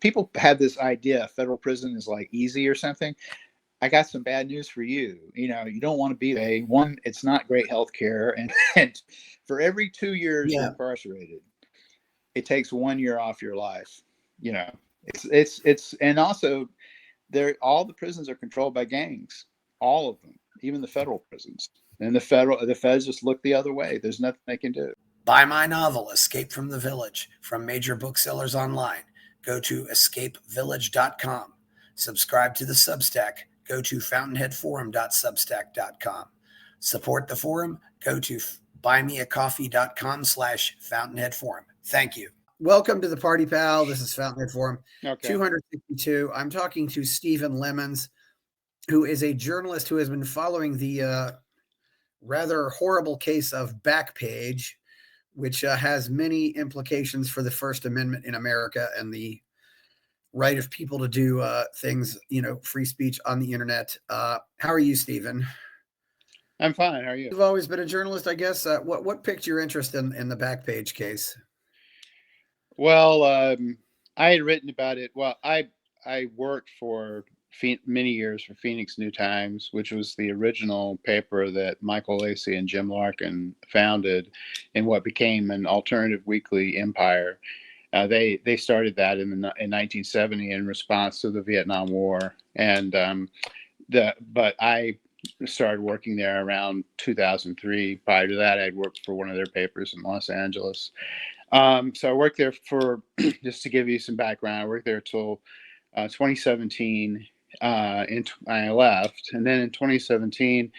people have this idea federal prison is like easy or something. I got some bad news for you. You don't want to be a one. It's not great health care, and for every 2 years you're incarcerated, it takes 1 year off your life. It's and also all the prisons are controlled by gangs, all of them, even the federal prisons. And the feds just look the other way. There's nothing they can do. Buy my novel, Escape from the Village, from major booksellers online. Go to escapevillage.com. Subscribe to the Substack. Go to fountainheadforum.substack.com. Support the forum. Go to buymeacoffee.com/fountainheadforum. Thank you. Welcome to the Party Pal. This is Fountainhead Forum 262. I'm talking to Stephen Lemons, who is a journalist who has been following the rather horrible case of Backpage, which has many implications for the First Amendment in America and the right of people to do things, free speech on the internet. How are you, Stephen? I'm fine. How are you? You've always been a journalist, I guess. What piqued your interest in the Backpage case? Well, I had written about it. Well, I worked for many years for Phoenix New Times, which was the original paper that Michael Lacey and Jim Larkin founded in what became an alternative weekly empire. They started that in 1970 in response to the Vietnam War, and but I started working there around 2003. Prior to that, I'd worked for one of their papers in Los Angeles. So I worked there for, just to give you some background, I worked there till 2017. I left, and then in 2017,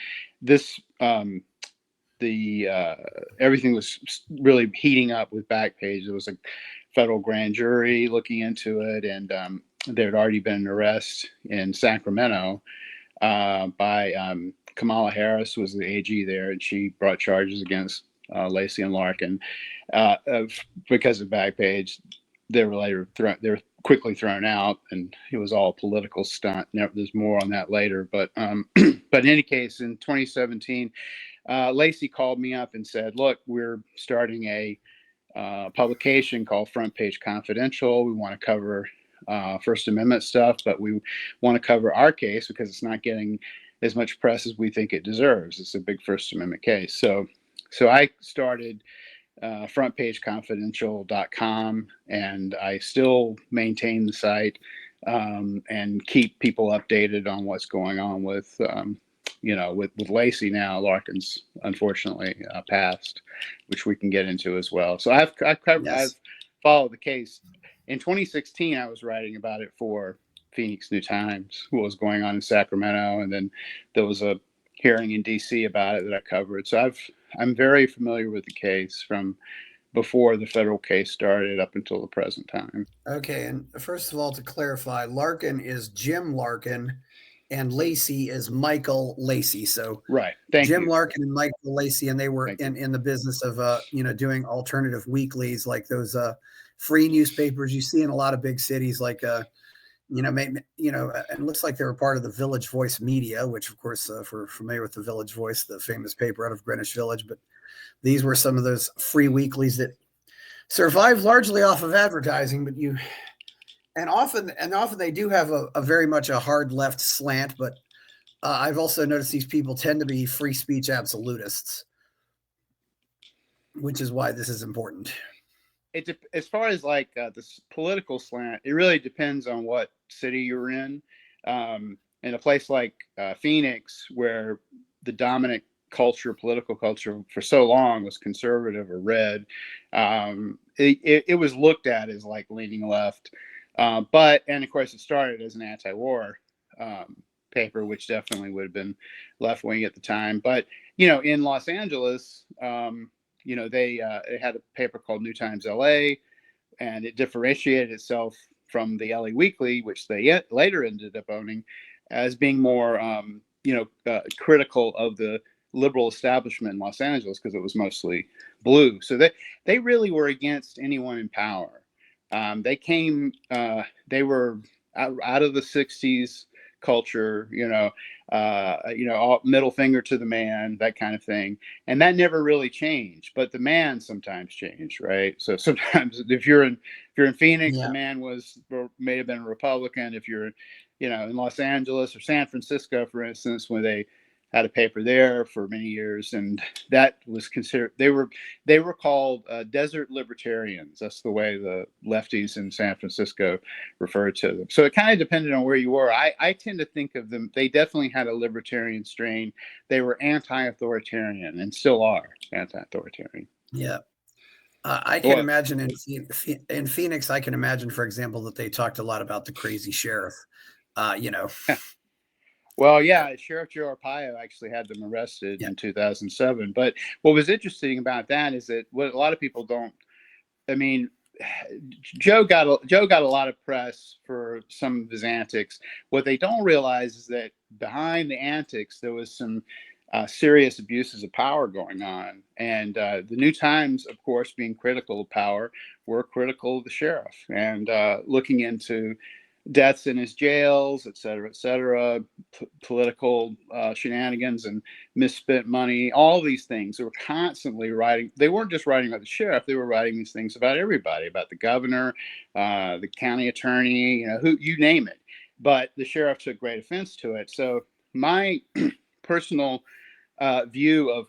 everything was really heating up with Backpage. There was a federal grand jury looking into it, and there had already been an arrest in Sacramento by Kamala Harris, was the AG there, and she brought charges against Lacey and Larkin because of Backpage. They were quickly thrown out, and it was all a political stunt. There's more on that later, but in any case, in 2017, Lacey called me up and said, "Look, we're starting a publication called Front Page Confidential. We want to cover First Amendment stuff, but we want to cover our case because it's not getting as much press as we think it deserves. It's a big First Amendment case." So I started frontpageconfidential.com, and I still maintain the site and keep people updated on what's going on with Lacey now. Larkin's unfortunately passed, which we can get into as well. So I've followed the case. In 2016, I was writing about it for Phoenix New Times, what was going on in Sacramento, and then there was a hearing in DC about it that I covered. So I'm very familiar with the case from before the federal case started up until the present time. Okay, and first of all, to clarify, Larkin is Jim Larkin, and Lacey is Michael Lacey. So right, Jim Larkin and Michael Lacey, and they were in the business of doing alternative weeklies, like those free newspapers you see in a lot of big cities, like and it looks like they were part of the Village Voice Media, which, of course, if we're familiar with the Village Voice, the famous paper out of Greenwich Village. But these were some of those free weeklies that survived largely off of advertising. But often they do have a very much a hard left slant. But I've also noticed these people tend to be free speech absolutists, which is why this is important. As far as like this political slant, it really depends on what city you're in. In a place like Phoenix, where the dominant political culture for so long was conservative or red, it was looked at as like leaning left. And of course, it started as an anti-war paper, which definitely would have been left wing at the time. But in Los Angeles, they had a paper called New Times LA, and it differentiated itself from the LA Weekly, which they later ended up owning, as being more, critical of the liberal establishment in Los Angeles because it was mostly blue. So they really were against anyone in power. They were out of the 60s culture, all middle finger to the man, that kind of thing. And that never really changed, but the man sometimes changed, right? So sometimes if you're in Phoenix, Yeah. the man may have been a Republican. If you're, in Los Angeles or San Francisco, for instance, when they had a paper there for many years, and that was considered, they were called desert libertarians. That's the way the lefties in San Francisco referred to them. So it kind of depended on where you were. I tend to think of them, they definitely had a libertarian strain. They were anti-authoritarian and still are anti-authoritarian. Yeah. I can imagine in Phoenix, I can imagine, for example, that they talked a lot about the crazy sheriff. Well, yeah, Sheriff Joe Arpaio actually had them arrested in 2007. But what was interesting about that is that what a lot of people don't, I mean, Joe got a lot of press for some of his antics. What they don't realize is that behind the antics, there was some serious abuses of power going on. And the New Times, of course, being critical of power, were critical of the sheriff and looking into deaths in his jails, et cetera, political shenanigans and misspent money, all these things. They were constantly writing. They weren't just writing about the sheriff. They were writing these things about everybody, about the governor, the county attorney, who you name it. But the sheriff took great offense to it. So my personal view of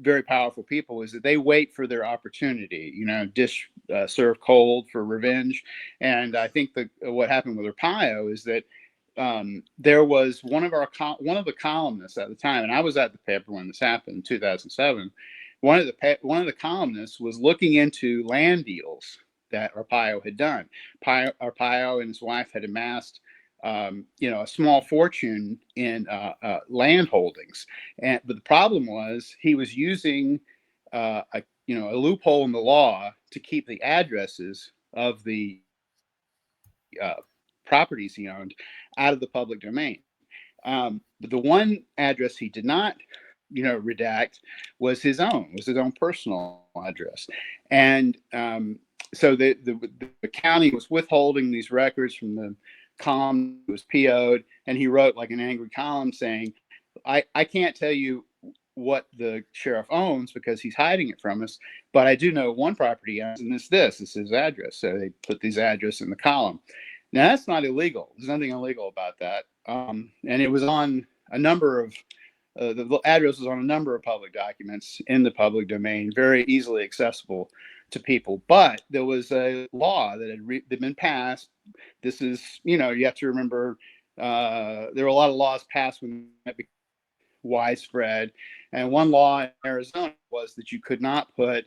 very powerful people is that they wait for their opportunity, dish serve cold for revenge. And I think that what happened with Arpaio is that there was one of the columnists at the time, and I was at the paper when this happened in 2007. One of the columnists was looking into land deals that Arpaio had done. Arpaio and his wife had amassed a small fortune in land holdings, but the problem was he was using a loophole in the law to keep the addresses of the properties he owned out of the public domain. But the one address he did not, redact was his own personal address, and so the county was withholding these records from the column was PO'd, and he wrote like an angry column saying, I can't tell you what the sheriff owns because he's hiding it from us, but I do know one property he owns, and this is his address. So they put these address in the column. Now that's not illegal. There's nothing illegal about that. And it was on a number of the address was on a number of public documents in the public domain, very easily accessible to people. But there was a law that had been passed. This is, you have to remember, there were a lot of laws passed when that became widespread. And one law in Arizona was that you could not put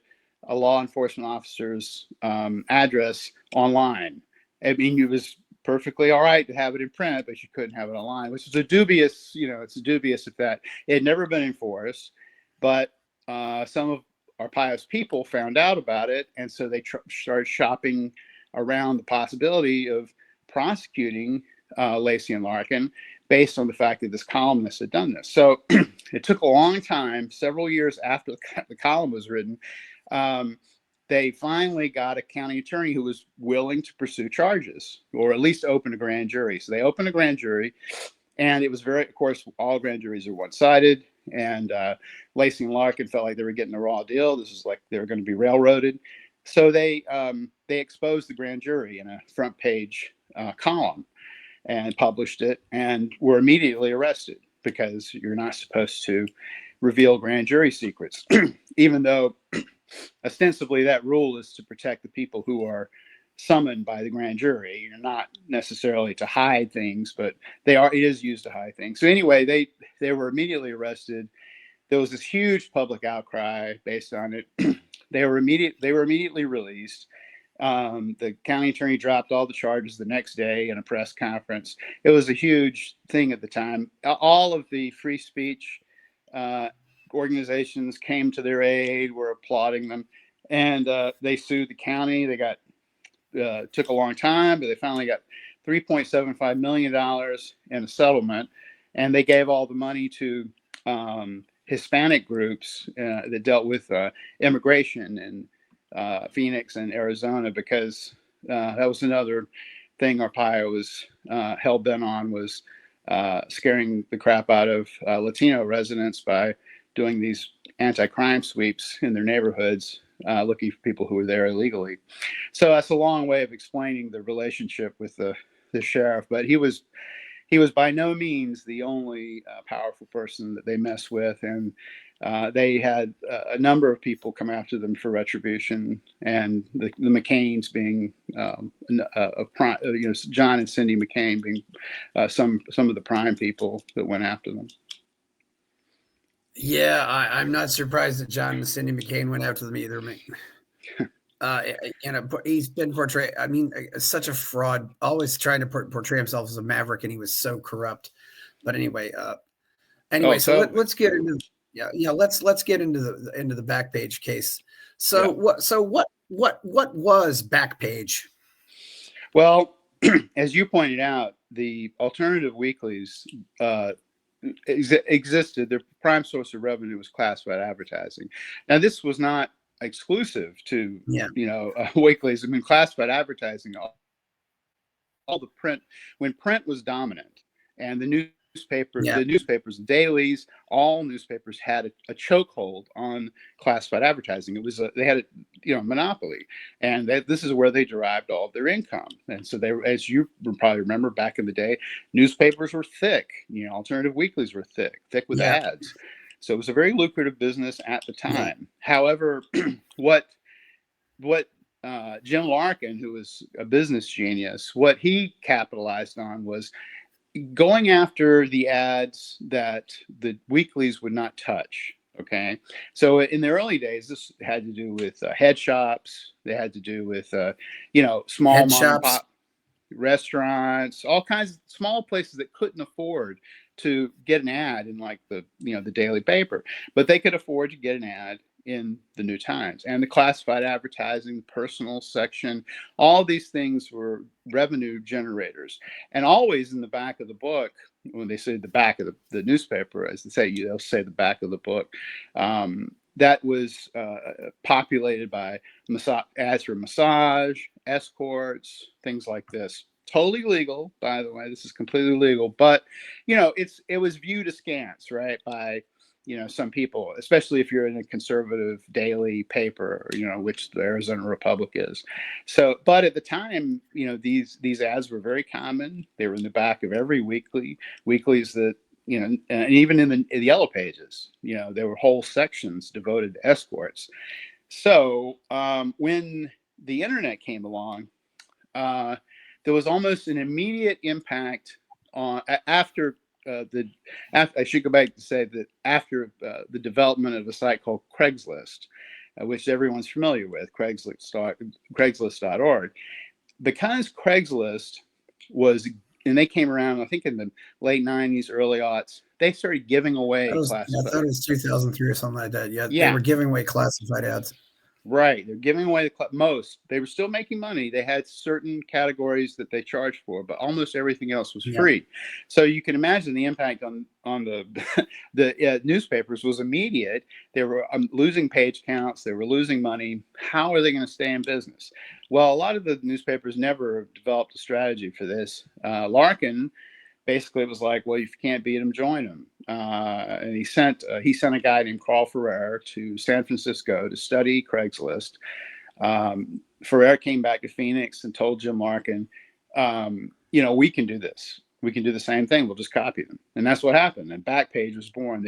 a law enforcement officer's address online. I mean, it was perfectly all right to have it in print, but you couldn't have it online, which is it's dubious if that it had never been enforced. But some of Arpaio's people found out about it, and so they started shopping around the possibility of prosecuting Lacy and Larkin based on the fact that this columnist had done this. So it took a long time, several years after the column was written. They finally got a county attorney who was willing to pursue charges, or at least open a grand jury. So they opened a grand jury, and it was of course, all grand juries are one-sided, and Lacy and Larkin felt like they were getting a raw deal. This is like they were going to be railroaded. So they exposed the grand jury in a front page column and published it, and were immediately arrested because you're not supposed to reveal grand jury secrets, even though ostensibly that rule is to protect the people who are summoned by the grand jury. You're not necessarily to hide things, but it is used to hide things. So anyway, they were immediately arrested. There was this huge public outcry based on it. They were immediately released. The county attorney dropped all the charges the next day in a press conference. It was a huge thing at the time. All of the free speech organizations came to their aid, were applauding them, and they sued the county. They took a long time, but they finally got $3.75 million in a settlement, and they gave all the money to Hispanic groups that dealt with immigration in Phoenix and Arizona, because that was another thing Arpaio was hell bent on, was scaring the crap out of Latino residents by doing these anti-crime sweeps in their neighborhoods, looking for people who were there illegally. So that's a long way of explaining the relationship with the sheriff. But he was by no means the only powerful person that they messed with, and they had a number of people come after them for retribution, and the McCains being John and Cindy McCain being some of the prime people that went after them. Yeah, I'm not surprised that John and Cindy McCain went after them either. He's been portrayed, I mean, such a fraud, always trying to portray himself as a maverick, and he was so corrupt. But anyway, so let's get into let's get into the Backpage case. So what was Backpage? Well, as you pointed out, the alternative weeklies existed. Their prime source of revenue was classified advertising. Now, this was not exclusive to weeklies. I mean, classified advertising, all the print, when print was dominant, and the newspapers, dailies, all newspapers had a chokehold on classified advertising. It was they had a monopoly, and this is where they derived all of their income. And so they, as you probably remember back in the day, newspapers were thick. Alternative weeklies were thick with ads. So it was a very lucrative business at the time. However, what Jim Larkin, who was a business genius, what he capitalized on was going after the ads that the weeklies would not touch. Okay. So in the early days, this had to do with head shops. They had to do with, small head mom shops, and pop restaurants, all kinds of small places that couldn't afford to get an ad in like the daily paper, but they could afford to get an ad in the New Times. And the classified advertising, the personal section, all these things were revenue generators. And always in the back of the book, when they say the back of the newspaper, as they say, they'll say the back of the book, that was populated by ads for massage, escorts, things like this. Totally legal, by the way. This is completely legal, but it was viewed askance, right, by some people, especially if you're in a conservative daily paper, which the Arizona Republic is. So, but at the time, these ads were very common. They were in the back of every weeklies that and even in the yellow pages, there were whole sections devoted to escorts. So when the internet came along, there was almost an immediate impact on after I should go back to say that after the development of a site called Craigslist, which everyone's familiar with, Craigslist.org, because Craigslist was, and they came around, I think in the late 90s, early aughts, they started giving away classified. I thought it was 2003 or something like that. Yeah, they were giving away classified ads. Right. They're giving away most. They were still making money. They had certain categories that they charged for, but almost everything else was free. So you can imagine the impact on the the newspapers was immediate. They were losing page counts. They were losing money. How are they going to stay in business? Well, a lot of the newspapers never developed a strategy for this. Larkin basically was like, well, if you can't beat them, join them. And he sent a guy named Carl Ferrer to San Francisco to study Craigslist. Ferrer came back to Phoenix and told Jim Larkin, we can do this. We can do the same thing. We'll just copy them. And that's what happened. And Backpage was born.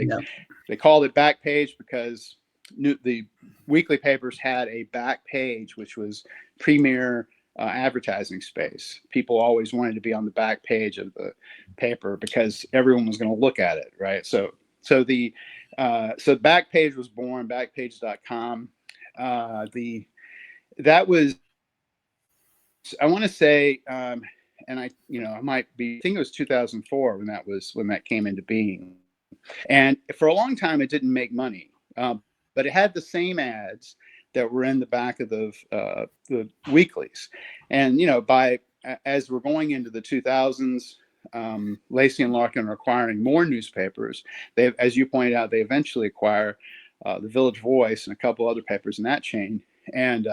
They called it Backpage because the weekly papers had a back page, which was premier advertising space. People always wanted to be on the back page of the paper because everyone was going to look at it, right? So Backpage was born, Backpage.com. That was, I want to say, and I think it was 2004 when that came into being. And for a long time, it didn't make money, but it had the same ads that were in the back of the weeklies. And, as we're going into the 2000s, Lacey and Larkin are acquiring more newspapers. As you pointed out, they eventually acquire the Village Voice and a couple other papers in that chain. And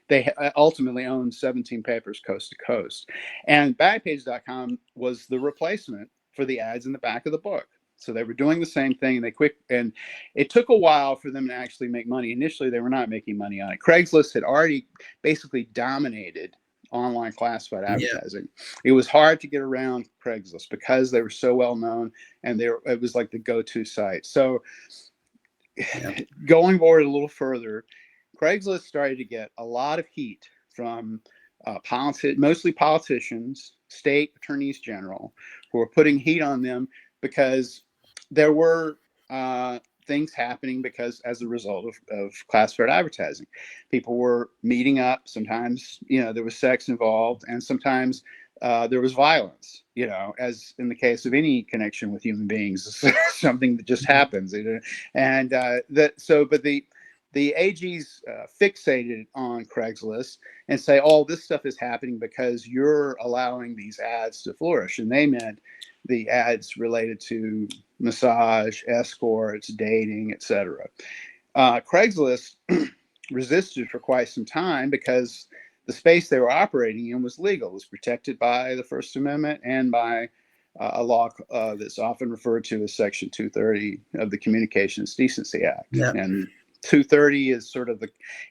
they ultimately own 17 papers coast to coast. And Backpage.com was the replacement for the ads in the back of the book. So they were doing the same thing, and it took a while for them to actually make money. Initially, they were not making money on it. Craigslist had already basically dominated online classified advertising. It was hard to get around Craigslist because they were so well known, and it was like the go-to site. So going forward a little further, Craigslist started to get a lot of heat from mostly politicians, state attorneys general, who were putting heat on them because there were things happening as a result of classified advertising. People were meeting up. Sometimes, there was sex involved, and sometimes there was violence, as in the case of any connection with human beings, something that just happens. And but the AGs fixated on Craigslist and say, oh, this stuff is happening because you're allowing these ads to flourish. And they meant the ads related to massage, escorts, dating, etc. Craigslist resisted for quite some time because the space they were operating in was legal. It was protected by the First Amendment and by a law that's often referred to as Section 230 of the Communications Decency Act. Yeah. And 230 is sort of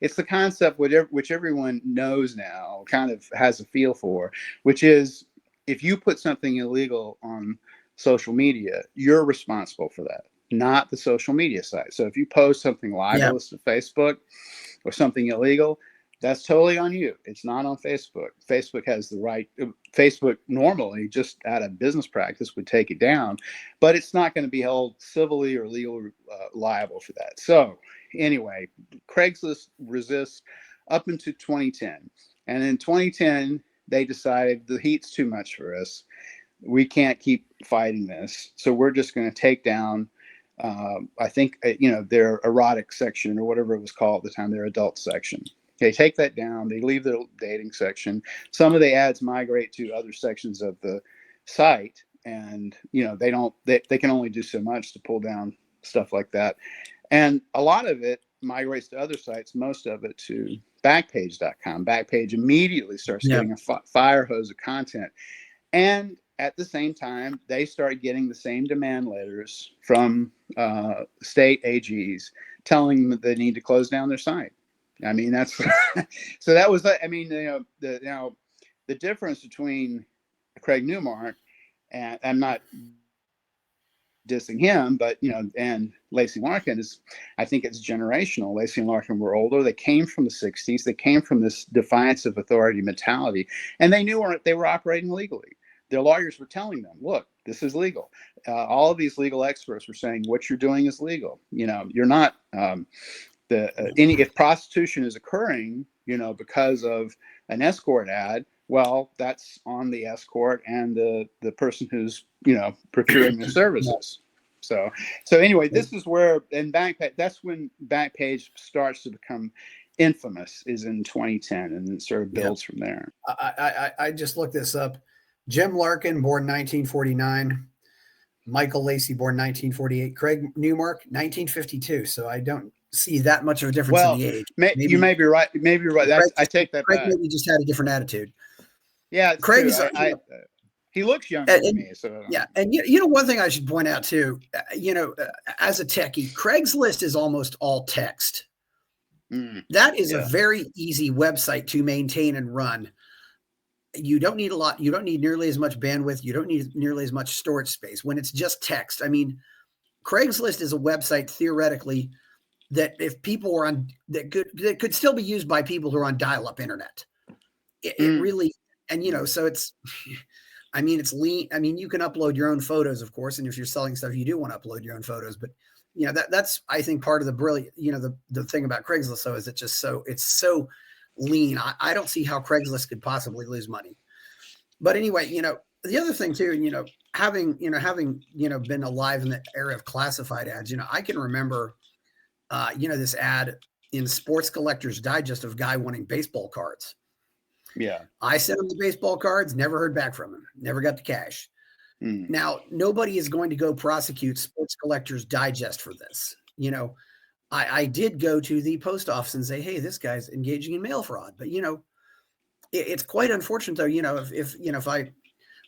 it's the concept which everyone knows now, kind of has a feel for, which is if you put something illegal on social media, you're responsible for that, not the social media site. So if you post something libelous to Facebook or something illegal, that's totally on you. It's not on Facebook. Facebook has the right. Facebook normally, just out of business practice, would take it down, but it's not going to be held civilly or legally liable for that. So anyway, Craigslist resists up into 2010. And in 2010, they decided the heat's too much for us. We can't keep fighting this. So we're just going to take down, I think, their erotic section or whatever it was called at the time, their adult section. They take that down. They leave the dating section. Some of the ads migrate to other sections of the site, and they can only do so much to pull down stuff like that. And a lot of it migrates to other sites, most of it to Backpage.com. Backpage immediately starts getting a fire hose of content. And at the same time, they start getting the same demand letters from state AGs telling them they need to close down their site. I mean, that's so that was, I mean, the difference between Craig Newmark, and I'm not dissing him, but, and Lacey Larkin is, I think it's generational. Lacey and Larkin were older. They came from the 60s. They came from this defiance of authority mentality, and they knew they were operating legally. Their lawyers were telling them, look, this is legal. All of these legal experts were saying what you're doing is legal. You're not, if prostitution is occurring, because of an escort ad, well, that's on the escort and the person who's, procuring the services. So anyway, this is where, and that's when Backpage starts to become infamous, is in 2010, and then sort of builds from there. I just looked this up. Jim Larkin, born 1949. Michael Lacey, born 1948. Craig Newmark, 1952. So I don't see that much of a difference in the age. You may be right. Maybe you're right. I take that Craig back. Maybe just had a different attitude. Yeah, Craig's. He looks younger than me. So yeah, and one thing I should point out too, as a techie, Craigslist is almost all text. That is a very easy website to maintain and run. You don't need a lot. You don't need nearly as much bandwidth. You don't need nearly as much storage space when it's just text. I mean, Craigslist is a website theoretically that if people were on that could still be used by people who are on dial-up internet. It really, and so it's, I mean, it's lean. I mean, you can upload your own photos, of course, and if you're selling stuff, you do want to upload your own photos. But that's I think part of the brilliant. The thing about Craigslist though is it's so lean. I don't see how Craigslist could possibly lose money. But anyway, the other thing too, having been alive in the era of classified ads, I can remember, this ad in Sports Collectors Digest of a guy wanting baseball cards. Yeah. I sent him the baseball cards, never heard back from him, never got the cash. Now, nobody is going to go prosecute Sports Collectors Digest for this. I did go to the post office and say, hey, this guy's engaging in mail fraud. But, it's quite unfortunate, though, if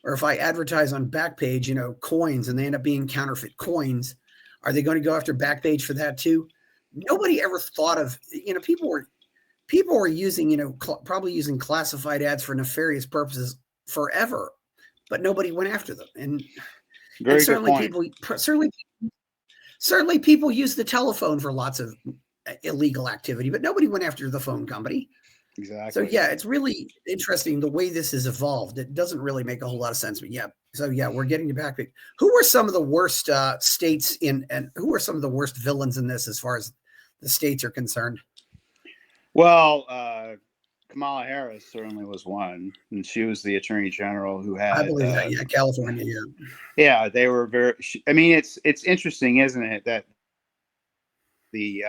or if I advertise on Backpage, coins, and they end up being counterfeit coins, are they going to go after Backpage for that too? Nobody ever thought of, people were using, probably using classified ads for nefarious purposes forever, but nobody went after them. And certainly people use the telephone for lots of illegal activity, but nobody went after the phone company. Exactly. So yeah, it's really interesting the way this has evolved. It doesn't really make a whole lot of sense, but yeah. So yeah, we're getting to Backpage. Who were some of the worst states and who are some of the worst villains in this as far as the states are concerned? Well, Kamala Harris certainly was one, and she was the attorney general who had. I believe that. Yeah, California. Yeah. Yeah, they were very. I mean, it's interesting, isn't it, that the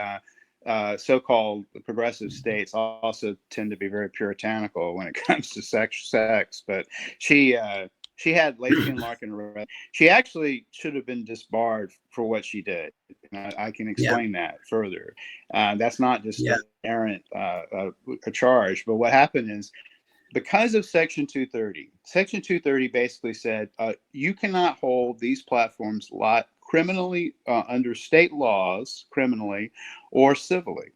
so-called progressive states also tend to be very puritanical when it comes to sex. But she had Lacey and Larkin arrested. She actually should have been disbarred for what she did. I can explain that further. That's not just an errant a charge, but what happened is, because of Section 230, Section 230 basically said you cannot hold these platforms criminally under state laws, criminally or civilly.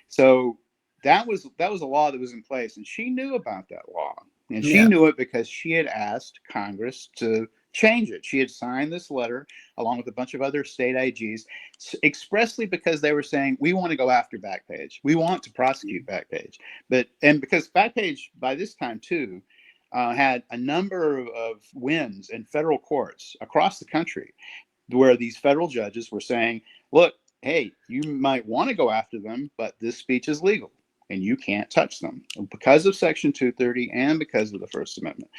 So that was a law that was in place, and she knew about that law, and she knew it because she had asked Congress to change it. She had signed this letter along with a bunch of other state AGs expressly because they were saying, we want to go after Backpage. We want to prosecute Backpage. And because Backpage by this time too had a number of wins in federal courts across the country where these federal judges were saying, look, hey, you might want to go after them, but this speech is legal and you can't touch them because of Section 230 and because of the First Amendment.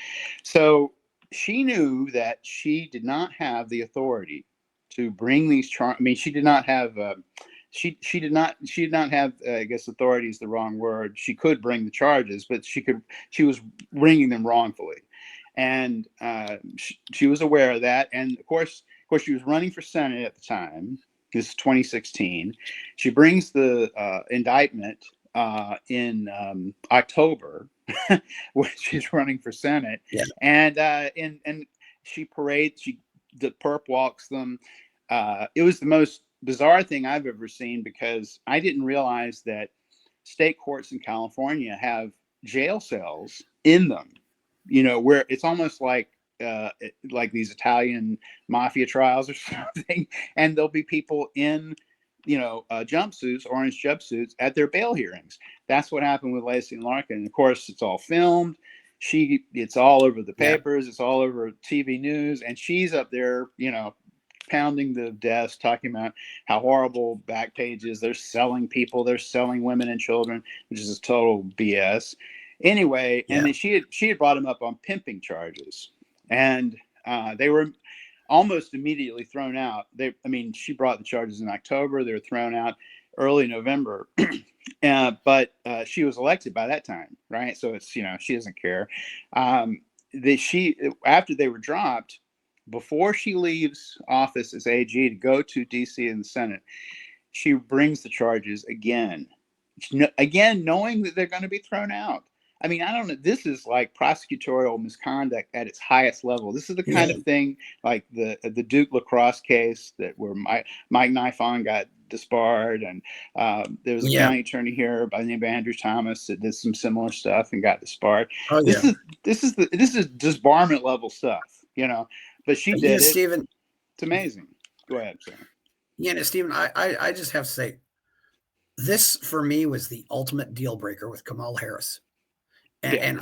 So she knew that she did not have the authority to bring these charges. I mean, she did not have. She did not have. I guess authority is the wrong word. She could bring the charges, but she was bringing them wrongfully, and she was aware of that. And of course, she was running for Senate at the time. This is 2016. She brings the indictment in October, when she's running for Senate, and she parades. The perp walks them. It was the most bizarre thing I've ever seen, because I didn't realize that state courts in California have jail cells in them. Where it's almost like these Italian mafia trials or something, and there'll be people in jumpsuits, orange jumpsuits, at their bail hearings. That's what happened with Lacey and Larkin. And of course, it's all filmed. It's all over the papers. It's all over TV news. And she's up there, pounding the desk, talking about how horrible Backpage is. They're selling people. They're selling women and children, which is total BS. Anyway, and then she had brought him up on pimping charges. And they were almost immediately thrown out. She brought the charges in October. They were thrown out early November, but she was elected by that time, right? So it's she doesn't care. After they were dropped, before she leaves office as AG to go to DC and the Senate, she brings the charges again, knowing that they're going to be thrown out. I mean, I don't know. This is like prosecutorial misconduct at its highest level. This is the kind of thing like the Duke lacrosse case where Mike Nifon got disbarred, and there was a county attorney here by the name of Andrew Thomas that did some similar stuff and got disbarred. This is disbarment level stuff, But she did it. Stephen, it's amazing. Go ahead, sir. Stephen, I just have to say, this for me was the ultimate deal breaker with Kamala Harris. And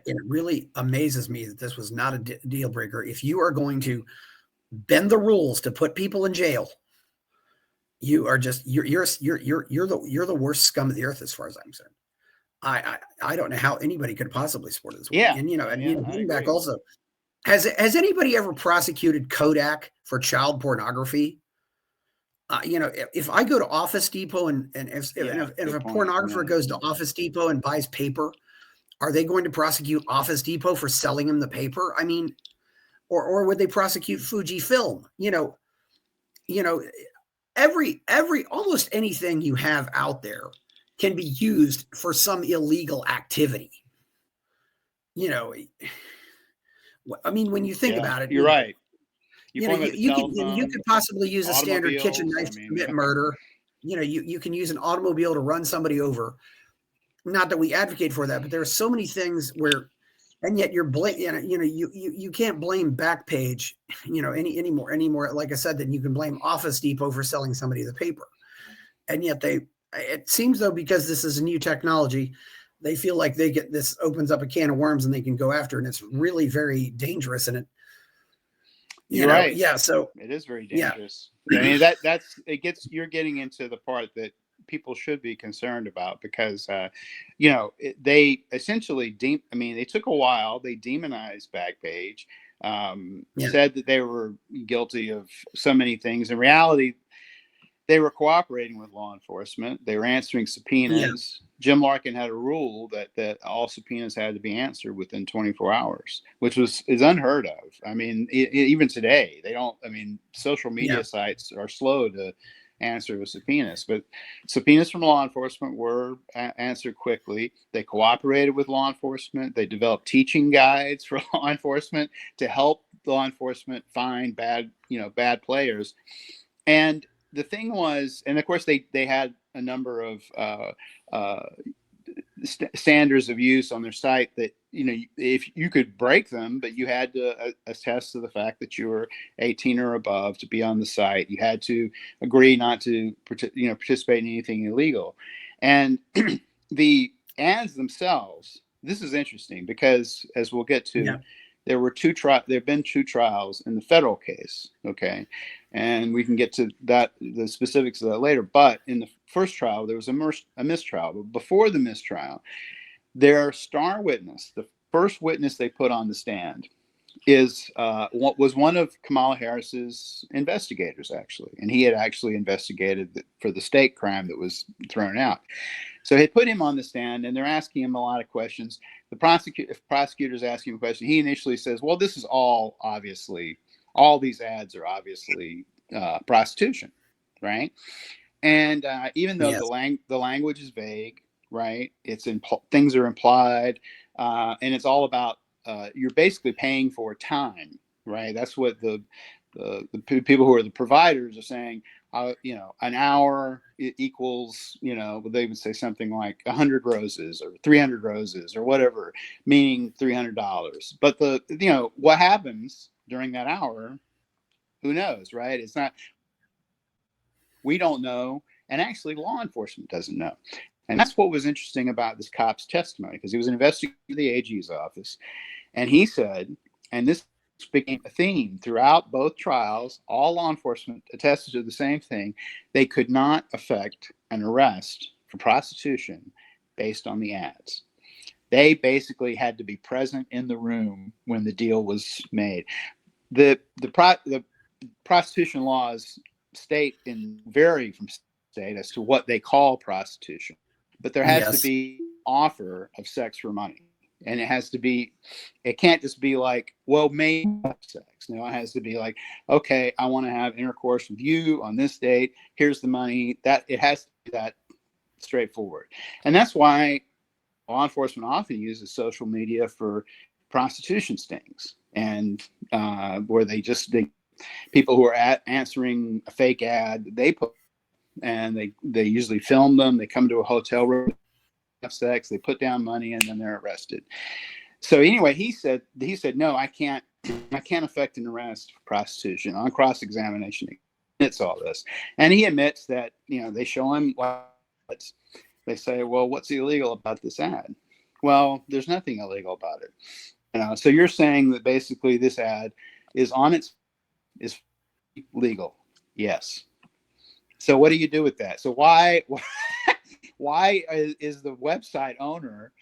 it really amazes me that this was not a deal breaker. If you are going to bend the rules to put people in jail, you are just you're the worst scum of the earth as far as I'm concerned. I don't know how anybody could possibly support this. And back also, has anybody ever prosecuted Kodak for child pornography? If I go to Office Depot and if a pornographer goes to Office Depot and buys paper, are they going to prosecute Office Depot for selling him the paper? I mean, or would they prosecute Fujifilm? Every almost anything you have out there can be used for some illegal activity. I mean, when you think Yeah, about it, you're right. you know, Point at the you telephone, could possibly use a standard kitchen automobiles. knife I to mean, commit murder. You know, you can use an automobile to run somebody over. Not that we advocate for that, but there are so many things where, and yet you can't blame Backpage, anymore. Like I said, then you can blame Office Depot for selling somebody the paper. And yet it seems though, because this is a new technology, they feel like this opens up a can of worms and they can go after it. And it's really very dangerous. And you're right. Yeah. So it is very yeah, dangerous. I mean, you're getting into the part that people should be concerned about, because they essentially they took a while. They demonized Backpage, said that they were guilty of so many things. In reality, they were cooperating with law enforcement. They were answering subpoenas. Jim Larkin had a rule that all subpoenas had to be answered within 24 hours, which is unheard of. I mean, even today, they don't. I mean, social media sites are slow to answer with subpoenas, but subpoenas from law enforcement were answered quickly. They cooperated with law enforcement. They developed teaching guides for law enforcement to help law enforcement find bad players. And the thing was, and of course they had a number of standards of use on their site that, if you could break them, but you had to attest to the fact that you were 18 or above to be on the site. You had to agree not to participate in anything illegal. And the ads themselves, this is interesting because, as we'll get to, there have been two trials in the federal case. Okay. And we can get to the specifics of that later. But in the first trial, there was a mistrial. But before the mistrial, their star witness, the first witness they put on the stand, was one of Kamala Harris's investigators, actually. And he had actually investigated for the state crime that was thrown out. So they put him on the stand, and they're asking him a lot of questions. If prosecutors ask him a question, he initially says, well, this is all these ads are obviously prostitution, right? And even though the language is vague, right? Things are implied, and it's all about you're basically paying for time, right? That's what the people who are the providers are saying. An hour equals, they would say something like 100 roses or 300 roses or whatever, meaning $300. But what happens during that hour, who knows, right? We don't know. And actually law enforcement doesn't know. And that's what was interesting about this cop's testimony, because he was investigating the AG's office. And he said, and this became a theme throughout both trials, all law enforcement attested to the same thing: they could not effect an arrest for prostitution based on the ads. They basically had to be present in the room when the deal was made. The prostitution laws state and vary from state as to what they call prostitution, but there has to be offer of sex for money. And it can't just be like, well, maybe have sex. No, it has to be like, okay, I want to have intercourse with you on this date. Here's the money. That it has to be that straightforward. And that's why law enforcement often uses social media for prostitution stings, and where people who are answering a fake ad, they put, and they usually film them. They come to a hotel room, have sex, they put down money, and then they're arrested. So anyway, he said, no, I can't effect an arrest for prostitution. On cross-examination, he admits all this. And he admits that, they show him they say, well, what's illegal about this ad? Well, there's nothing illegal about it. So you're saying that basically this ad is legal. Yes. So what do you do with that? So why is the website owner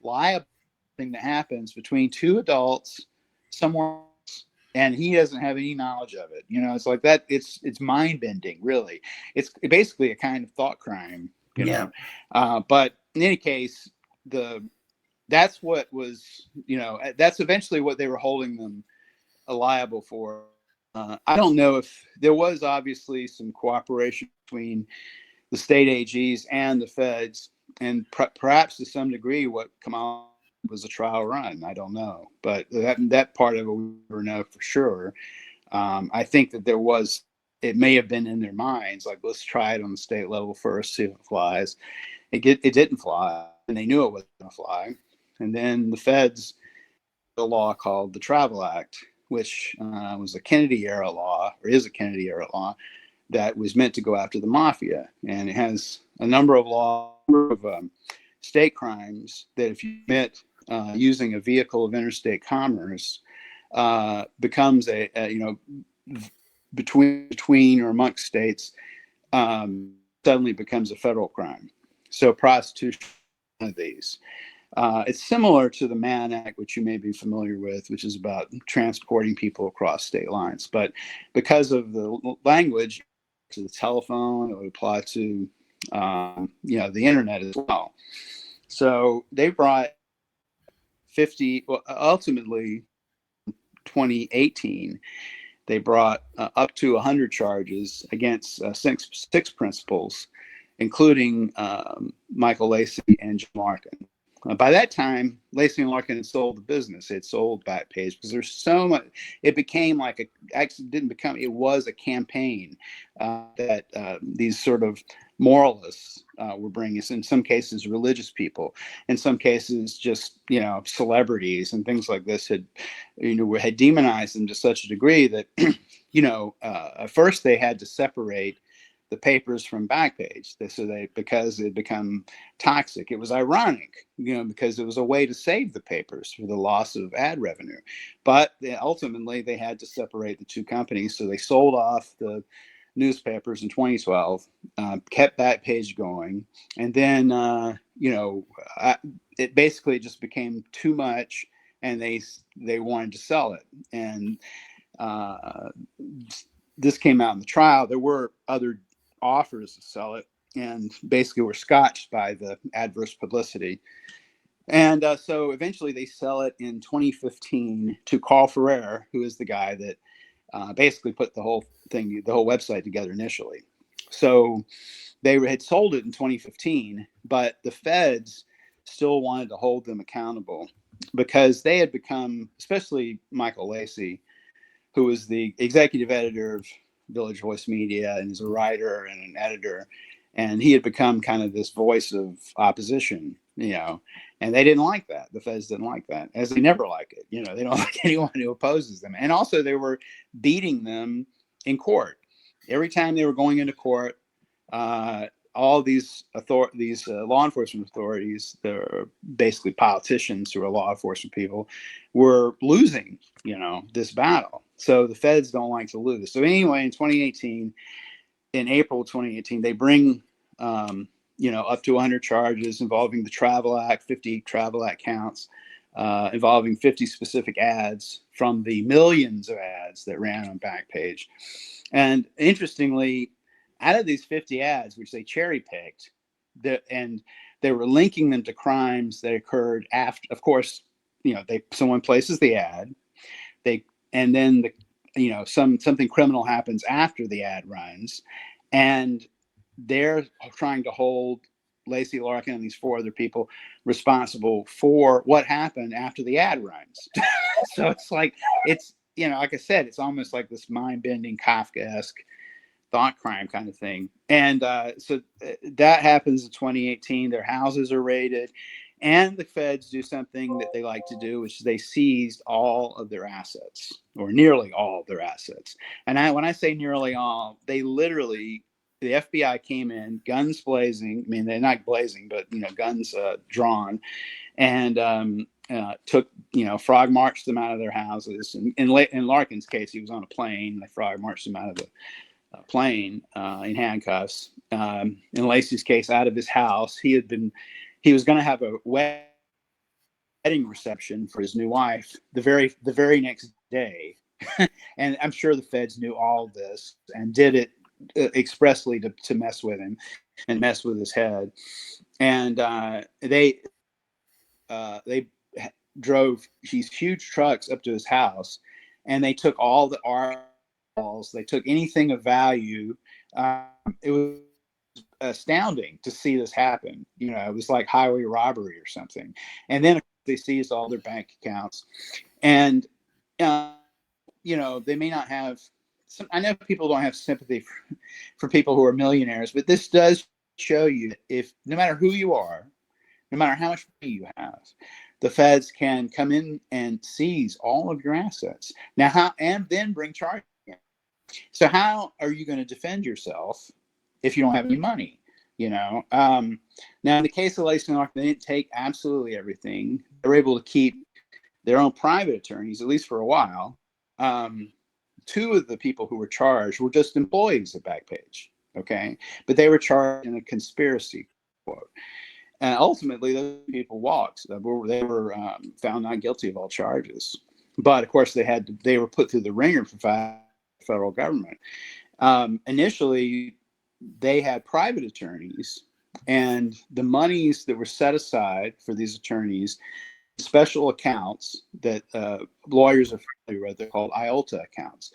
liable for something that happens between two adults somewhere else, and he doesn't have any knowledge of it? It's like that. It's mind bending, really. It's basically a kind of thought crime, but in any case, that's what was, that's eventually what they were holding them liable for. I don't know if there was obviously some cooperation between the state AGs and the feds, and perhaps to some degree what Kamala was a trial run. I don't know, but that part of it we never know for sure. I think that it may have been in their minds, like, let's try it on the state level first, see if it flies. It didn't fly, and they knew it wasn't going to fly. And then the feds, a law called the Travel Act, which was a Kennedy era law, or is a Kennedy era law, that was meant to go after the mafia. And it has a number of state crimes that if you commit using a vehicle of interstate commerce, becomes between or amongst states, suddenly becomes a federal crime. So prostitution is one of these. It's similar to the Mann Act, which you may be familiar with, which is about transporting people across state lines. But because of the language, to the telephone, it would apply to the internet as well. So they brought ultimately 2018, they brought up to 100 charges against six principals, including Michael Lacy and Jim Larkin. By that time, Lacy and Larkin had sold the business. It sold Backpage because there's so much. It became it was a campaign that these sort of moralists were bringing us. In some cases, religious people. In some cases, just celebrities and things like this had demonized them to such a degree that at first they had to separate the papers from Backpage. Because it had become toxic. It was ironic, because it was a way to save the papers for the loss of ad revenue. But ultimately, they had to separate the two companies. So they sold off the newspapers in 2012, kept Backpage going, and then it basically just became too much, and they wanted to sell it. And this came out in the trial. There were other offers to sell it, and basically were scotched by the adverse publicity. And so eventually they sell it in 2015 to Carl Ferrer, who is the guy that basically put the whole website together initially. So they had sold it in 2015, but the feds still wanted to hold them accountable because they had become, especially Michael Lacy, who was the executive editor of Village Voice Media and is a writer and an editor. And he had become kind of this voice of opposition, and they didn't like that. The feds didn't like that, as they never like it. They don't like anyone who opposes them. And also they were beating them in court. Every time they were going into court, all these law enforcement authorities, they're basically politicians who are law enforcement people, were losing, this battle. So the feds don't like to lose. So anyway, in April 2018, they bring, up to 100 charges involving the Travel Act, 50 Travel Act counts, involving 50 specific ads from the millions of ads that ran on Backpage. And interestingly, out of these 50 ads, which they cherry picked, and they were linking them to crimes that occurred after, of course, someone places the ad, and then something criminal happens after the ad runs, and they're trying to hold Lacy Larkin and these four other people responsible for what happened after the ad runs. So it's like I said, it's almost like this mind-bending Kafkaesque thought crime kind of thing. And so that happens in 2018. Their houses are raided, and the feds do something that they like to do, which is they seized all of their assets, or nearly all of their assets. And when I say nearly all, they literally, the FBI came in, guns blazing. I mean, they're not blazing, but guns drawn, and took, frog marched them out of their houses. And in Larkin's case, he was on a plane. They frog marched him out of the plane in handcuffs. In Lacy's case, out of his house. He was going to have a wedding reception for his new wife the very next day. And I'm sure the feds knew all of this and did it expressly to mess with him and mess with his head. And they drove these huge trucks up to his house, and they took all the art walls. They took anything of value. It was astounding to see this happen. It was like highway robbery or something. And then they seized all their bank accounts. And, they may not have I know people don't have sympathy for people who are millionaires, but this does show you if no matter who you are, no matter how much money you have, the feds can come in and seize all of your assets. Now, and then bring charges. So how are you going to defend yourself if you don't have any money? Now, in the case of Lacey and Arthur, they didn't take absolutely everything. They were able to keep their own private attorneys, at least for a while. Two of the people who were charged were just employees of Backpage, okay? But they were charged in a conspiracy, quote. And ultimately, those people walked. They were found not guilty of all charges. But of course, they were put through the ringer for the federal government. Initially, they had private attorneys, and the monies that were set aside for these attorneys, special accounts that lawyers are familiar with, they're called IOLTA accounts.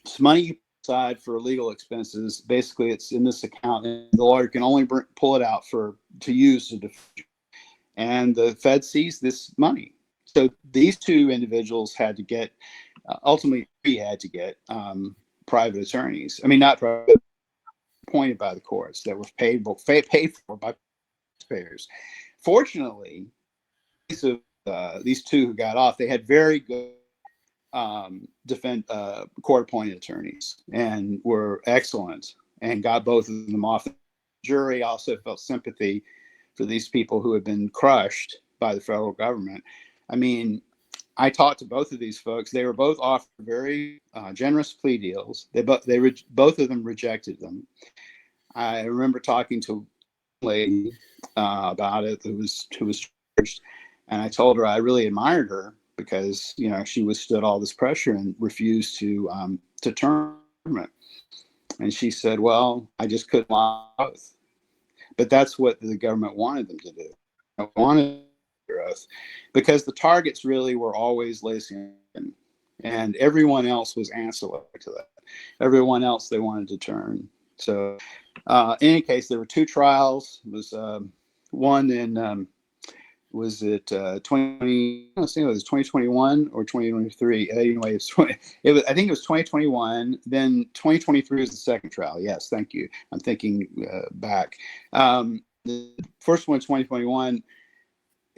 It's money you put aside for legal expenses. Basically, it's in this account, and the lawyer can only pull it out to use to defend. And the Fed seized this money. So these two individuals had to get, ultimately, we had to get private attorneys. I mean, not private, appointed by the courts that were paid for by taxpayers. Fortunately, these two who got off, they had very good court-appointed attorneys and were excellent and got both of them off. The jury also felt sympathy for these people who had been crushed by the federal government. I mean, I talked to both of these folks. They were both offered very generous plea deals. Both of them rejected them. I remember talking to a lady about it who was charged, and I told her I really admired her because she withstood all this pressure and refused to term it. And she said, "Well, I just couldn't lie both." But that's what the government wanted them to do. I wanted oath because the targets really were always Lacey, and everyone else was ancillary to that. Everyone else they wanted to turn. So, in any case, there were two trials. It was one in was it 20? I think it was 2021 or 2023. Anyway, I think it was 2021. Then 2023 was the second trial. Yes, thank you. I'm thinking back. The first one, 2021.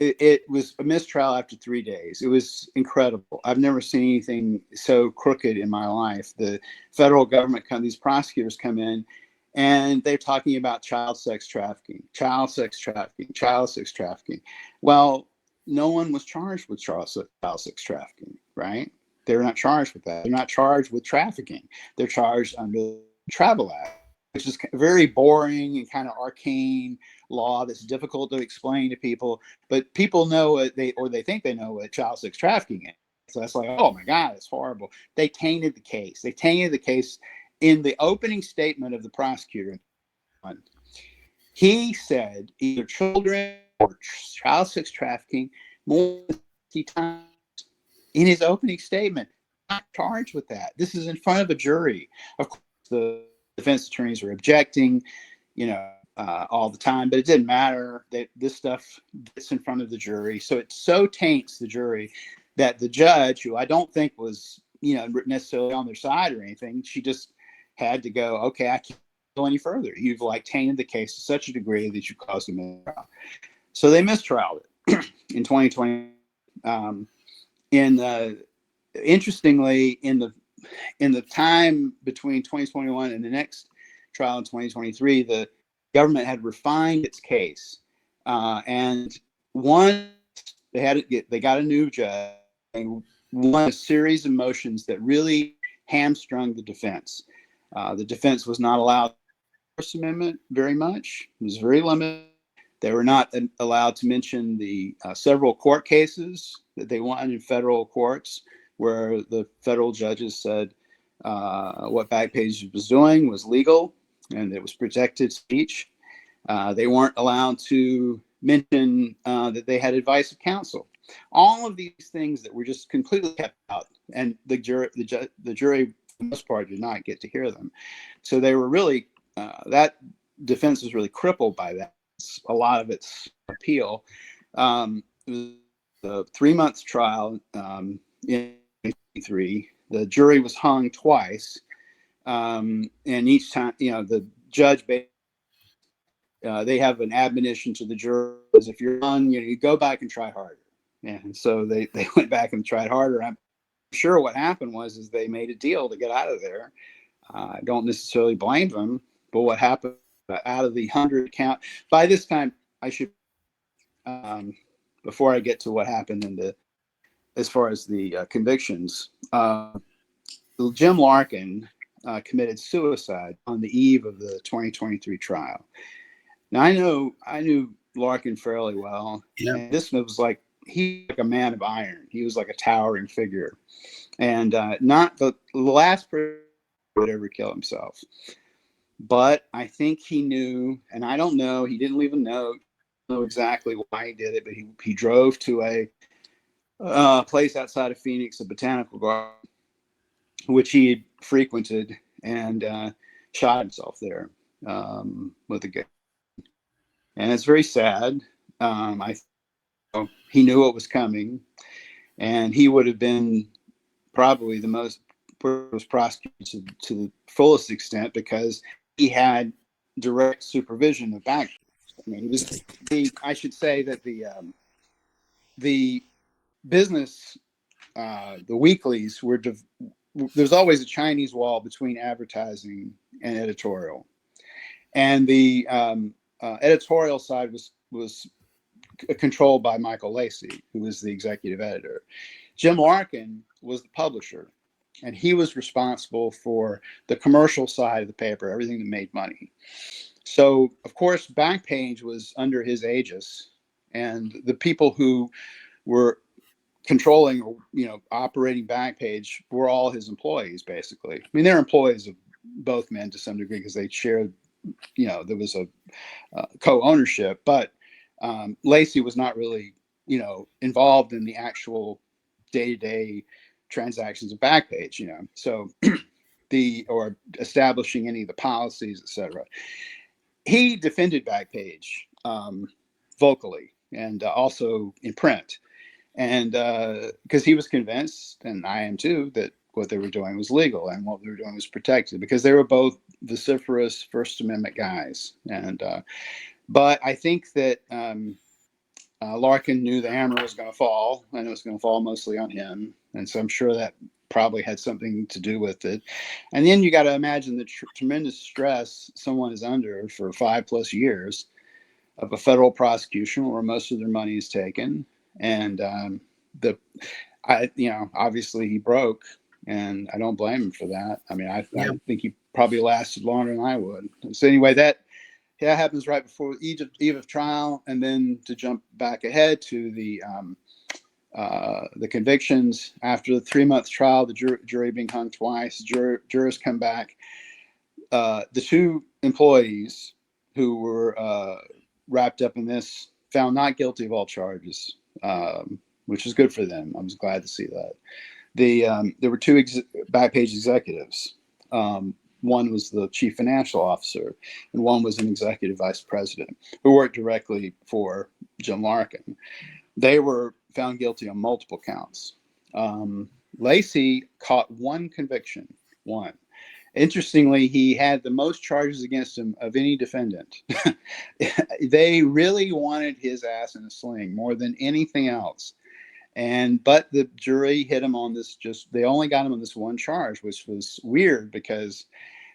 It was a mistrial after 3 days. It was incredible. I've never seen anything so crooked in my life. The federal government, these prosecutors come in, and they're talking about child sex trafficking. Well, no one was charged with child sex trafficking, right? They're not charged with that. They're not charged with trafficking. They're charged under the Travel Act, which is very boring and kind of arcane law that's difficult to explain to people. But people know what they think they know what child sex trafficking is. So that's like, oh my God, it's horrible. They tainted the case. In the opening statement of the prosecutor. He said either children or child sex trafficking more than 50 times in his opening statement. Not charged with that. This is in front of a jury. Of course, the defense attorneys were objecting, all the time, but it didn't matter. This stuff gets in front of the jury. So it so taints the jury that the judge, who I don't think was, necessarily on their side or anything, she just had to go, okay, I can't go any further. You've tainted the case to such a degree that you caused a mistrial. So they mistrialed it in 2020. Interestingly, in the time between 2021 and the next trial in 2023, the government had refined its case, and they got a new judge and won a series of motions that really hamstrung the defense. The defense was not allowed the First Amendment very much. It was very limited. They were not allowed to mention the several court cases that they won in federal courts, where the federal judges said what Backpage was doing was legal and it was protected speech. They weren't allowed to mention that they had advice of counsel. All of these things that were just completely kept out, and the jury, for the most part, did not get to hear them. So they were really that defense was really crippled by that. A lot of its appeal. was a 3-month trial in 1983. The jury was hung twice, and each time, the judge they have an admonition to the jurors: if you're on, you go back and try harder. And so they went back and tried harder. I'm sure what happened is they made a deal to get out of there. I don't necessarily blame them, but what happened out of the 100 count, by this time, I should, before I get to what happened as far as the convictions, Jim Larkin committed suicide on the eve of the 2023 trial. Now I knew Larkin fairly well, and this was like, he was like a man of iron. He was like a towering figure, and not the last person who would ever kill himself. But I think he knew, and I don't know, he didn't leave a note. I don't know exactly why he did it, but he drove to a place outside of Phoenix, a botanical garden, which he had frequented, and shot himself there with a gun. And it's very sad. He knew what was coming, and he would have been probably the most prosecuted to the fullest extent because he had direct supervision of Backpage. I mean, he was I should say that the business, the weeklies were. There's always a Chinese wall between advertising and editorial, and the editorial side was controlled by Michael Lacey, who was the executive editor. Jim Larkin was the publisher, and he was responsible for the commercial side of the paper, everything that made money. So, of course, Backpage was under his aegis, and the people who were controlling or operating Backpage were all his employees, basically. I mean, they're employees of both men to some degree because they shared, there was a co-ownership, but Lacey was not really, involved in the actual day-to-day transactions of Backpage, so or establishing any of the policies, etc. He defended Backpage vocally and also in print, and because he was convinced, and I am too, that what they were doing was legal and what they were doing was protected, because they were both vociferous First Amendment guys. And but I think that Larkin knew the hammer was going to fall, and it was going to fall mostly on him, and so I'm sure that probably had something to do with it. And then you got to imagine the tremendous stress someone is under for 5+ years of a federal prosecution where most of their money is taken. And obviously he broke, and I don't blame him for that. I mean, I think he probably lasted longer than I would. So anyway, that happens right before eve of trial, and then to jump back ahead to the convictions after the 3-month trial, the jury being hung twice, jurors come back. The 2 employees who were wrapped up in this found not guilty of all charges, which is good for them. I was glad to see that. There were 2 Backpage executives. One was the chief financial officer, and one was an executive vice president who worked directly for Jim Larkin. They were found guilty on multiple counts. Lacey caught 1 conviction, 1. Interestingly, he had the most charges against him of any defendant. They really wanted his ass in a sling more than anything else. But the jury hit him on this, they only got him on this 1 charge, which was weird because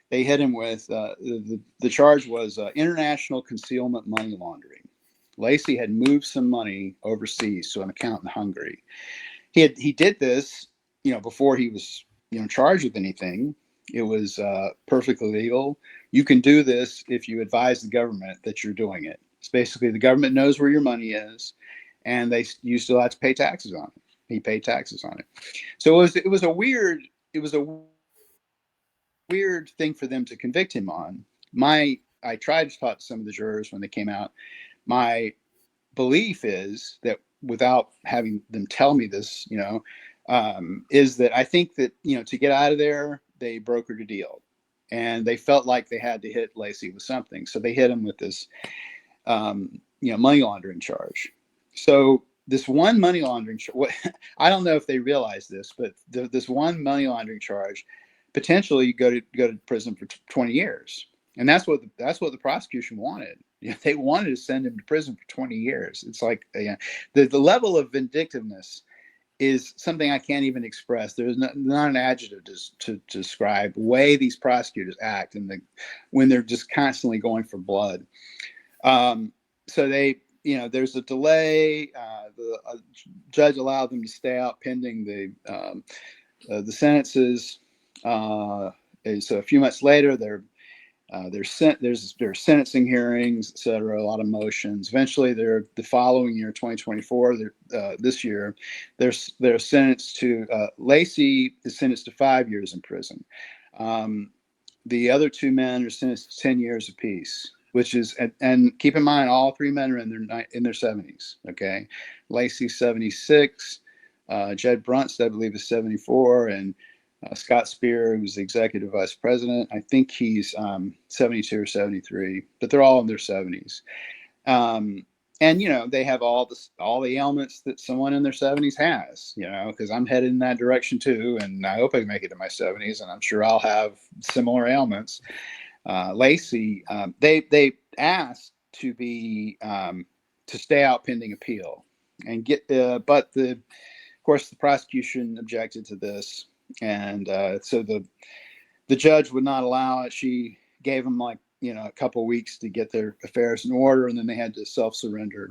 they hit him with, the charge was international concealment money laundering. Lacey had moved some money overseas to an account in Hungary. He did this, before he was, charged with anything. It was perfectly legal. You can do this if you advise the government that you're doing it. It's basically the government knows where your money is, and you still have to pay taxes on it. He paid taxes on it. So it was a weird thing for them to convict him on. I tried to talk to some of the jurors when they came out. My belief is that, without having them tell me this, is that I think that, to get out of there, they brokered a deal, and they felt like they had to hit Lacey with something. So they hit him with this, money laundering charge. So this one money laundering, I don't know if they realize this, but this one money laundering charge, potentially you go to prison for 20 years. And that's what the prosecution wanted. They wanted to send him to prison for 20 years. It's like, the level of vindictiveness is something I can't even express. There's not an adjective to describe the way these prosecutors act when they're just constantly going for blood. So there's a delay. The judge allowed them to stay out pending the sentences. And so a few months later, there's sentencing hearings, et cetera, a lot of motions. Eventually, the following year, 2024, this year, they're sentenced to, Lacey is sentenced to 5 years in prison. The other two men are sentenced to 10 years apiece, which is, and keep in mind, all three men are in their 70s. Okay, Lacey's 76, Jed Brunst, I believe, is 74, and Scott Spear, who's the executive vice president, I think he's 72 or 73, but they're all in their 70s. And they have all the ailments that someone in their 70s has, because I'm headed in that direction too, and I hope I make it to my 70s, and I'm sure I'll have similar ailments. Lacey, they asked to be to stay out pending appeal, and but of course the prosecution objected to this. And so the judge would not allow it. She gave them a couple of weeks to get their affairs in order, and then they had to self-surrender.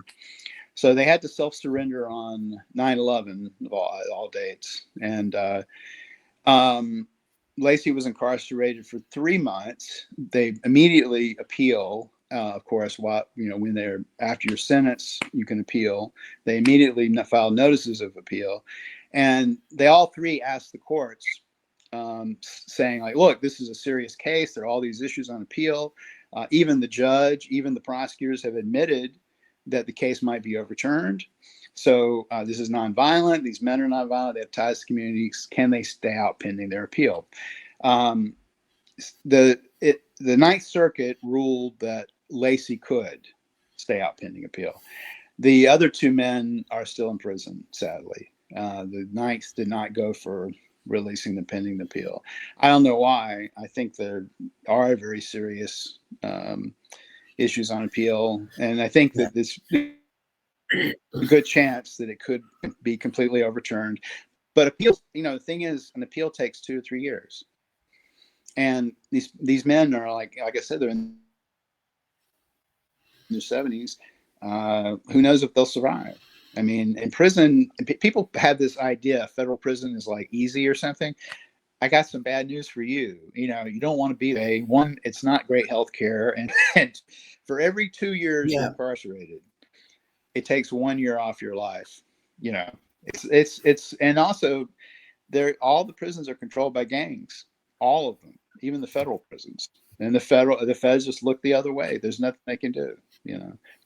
So they had to self-surrender on 9/11 of all dates. And Lacey was incarcerated for 3 months. They immediately appeal. Of course, when they're after your sentence, you can appeal. They immediately filed notices of appeal. And they all three asked the courts, saying look, this is a serious case. There are all these issues on appeal. Even the judge, even the prosecutors have admitted that the case might be overturned. So this is nonviolent. These men are nonviolent. They have ties to communities. Can they stay out pending their appeal? The Ninth Circuit ruled that Lacey could stay out pending appeal. The other two men are still in prison, sadly. The Ninth did not go for releasing them pending the appeal. I don't know why. I think there are very serious issues on appeal, and I think that there's a good chance that it could be completely overturned. But appeals, the thing is, an appeal takes 2 or 3 years, and these men are like I said, they're in their 70s. Who knows if they'll survive? I mean, in prison, people have this idea federal prison is easy or something. I got some bad news for you. You don't want to be there. One, it's not great health care. And for every 2 years you're incarcerated, it takes 1 year off your life. It's and also all the prisons are controlled by gangs, all of them, even the federal prisons. And the feds just look the other way. There's nothing they can do.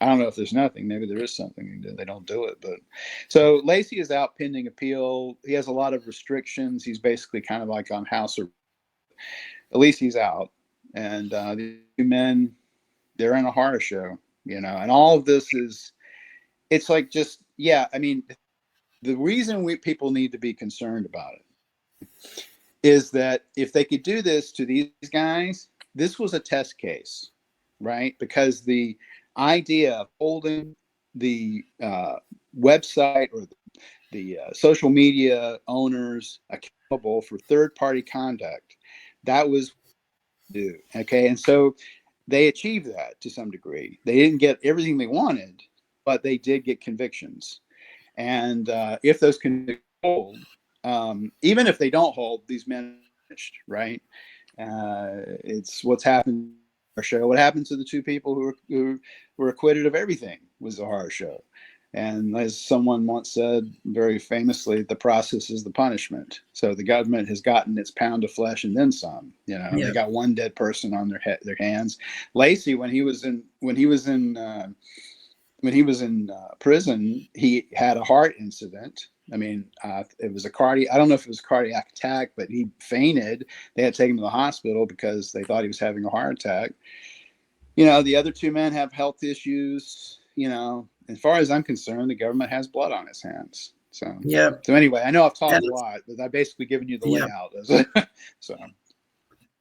I don't know if there's nothing. Maybe there is something. They don't do it. But so Lacey is out pending appeal. He has a lot of restrictions. He's basically kind of on house arrest. At least he's out. And the two men, they're in a horror show. And all of this it's I mean, the reason people need to be concerned about it is that if they could do this to these guys, this was a test case, right? Because the idea of holding the website or the social media owners accountable for third-party conduct, that was do. Okay, and so they achieved that to some degree. They didn't get everything they wanted, but they did get convictions. And if those convictions hold, even if they don't hold, these men are finished, right? It's what's happened. Our show. What happened to the two people who were acquitted of everything was a horror show. And as someone once said very famously, the process is the punishment. So the government has gotten its pound of flesh and then some. They got one dead person on their hands. Lacey, when he was in prison, he had a heart incident. I mean, it was I don't know if it was a cardiac attack, but he fainted. They had to take him to the hospital because they thought he was having a heart attack. The other two men have health issues. as far as I'm concerned, the government has blood on its hands. So, yeah. so anyway, I know I've talked And a lot, but I've basically given you the yeah. layout. So,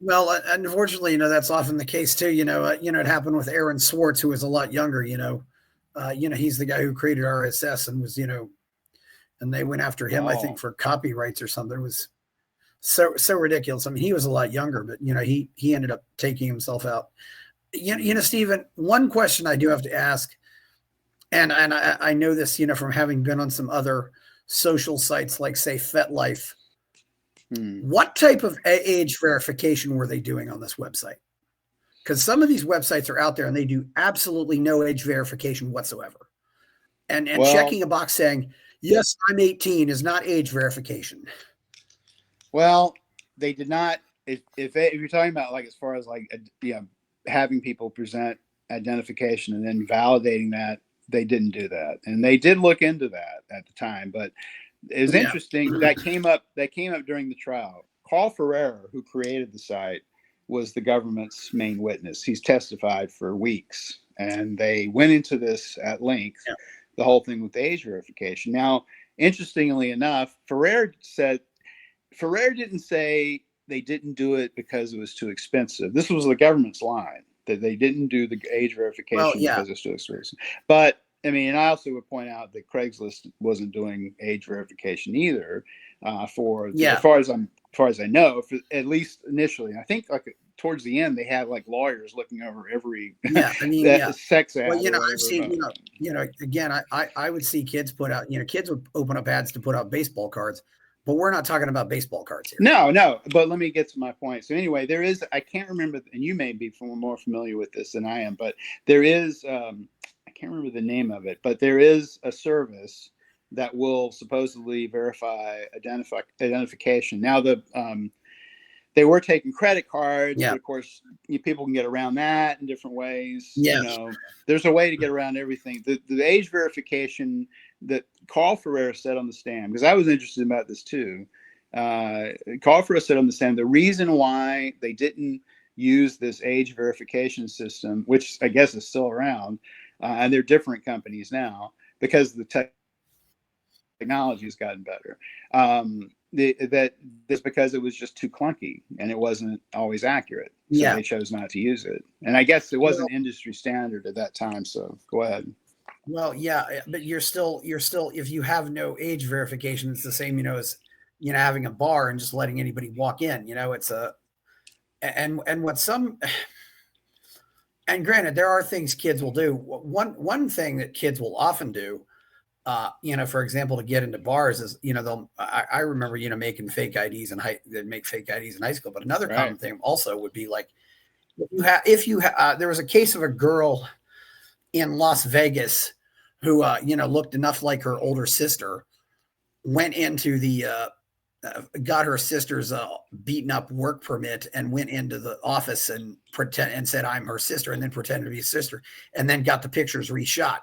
Well, unfortunately, that's often the case too. It happened with Aaron Swartz, who was a lot younger. He's the guy who created RSS and was, and they went after him, I think, for copyrights or something. It was so ridiculous. I mean, he was a lot younger, but he ended up taking himself out. Stephen, one question I do have to ask, and I know this, from having been on some other social sites like, say, FetLife. What type of age verification were they doing on this website? Because some of these websites are out there and they do absolutely no age verification whatsoever. And checking a box saying, yes, I'm 18 is not age verification. Well, they did not. If you're talking about, like, as far as like, having people present identification and then validating that, they didn't do that. And they did look into that at the time, but it was interesting. That came up during the trial. Carl Ferreira, who created the site, was the government's main witness. He's testified for weeks, and they went into this at length, the whole thing with age verification. Now, interestingly enough, Ferreira didn't say they didn't do it because it was too expensive. This was the government's line, that they didn't do the age verification because it's too expensive. But I mean, and I also would point out that Craigslist wasn't doing age verification either. As far as I know, at least initially. I think like towards the end, they had like lawyers looking over every sex ad. Well, I've seen, again, I would see kids put out, kids would open up ads to put out baseball cards, but we're not talking about baseball cards here. No, but let me get to my point. So anyway, there is, I can't remember, and you may be more familiar with this than I am, but there is, I can't remember the name of it, but there is a service that will supposedly verify identification. Now, they were taking credit cards, but of course, people can get around that in different ways. There's a way to get around everything. The age verification that Carl Ferreira said on the stand, because I was interested about this too. Carl Ferreira said on the stand, the reason why they didn't use this age verification system, which I guess is still around, and they're different companies now, because the technology has gotten better. That is because it was just too clunky and it wasn't always accurate. So they chose not to use it. And I guess it wasn't industry standard at that time. So go ahead. Well, but you're still, if you have no age verification, it's the same, as, having a bar and just letting anybody walk in, it's and granted, there are things kids will do. One thing that kids will often do, for example, to get into bars is, I remember, making fake IDs they'd make fake IDs in high school. But another common thing also would be like, there was a case of a girl in Las Vegas who, looked enough like her older sister, went into got her sister's beaten up work permit and went into the office and said, I'm her sister, and then pretended to be his sister, and then got the pictures reshot.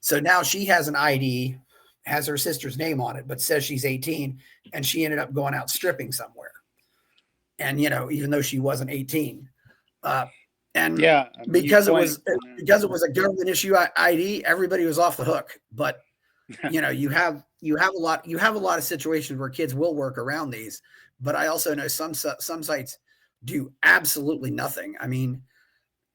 So now she has an ID, has her sister's name on it, but says she's 18, and she ended up going out stripping somewhere. And, even though she wasn't 18, because it was a government issue ID, everybody was off the hook. But, you have a lot of situations where kids will work around these, but I also know some sites do absolutely nothing. I mean,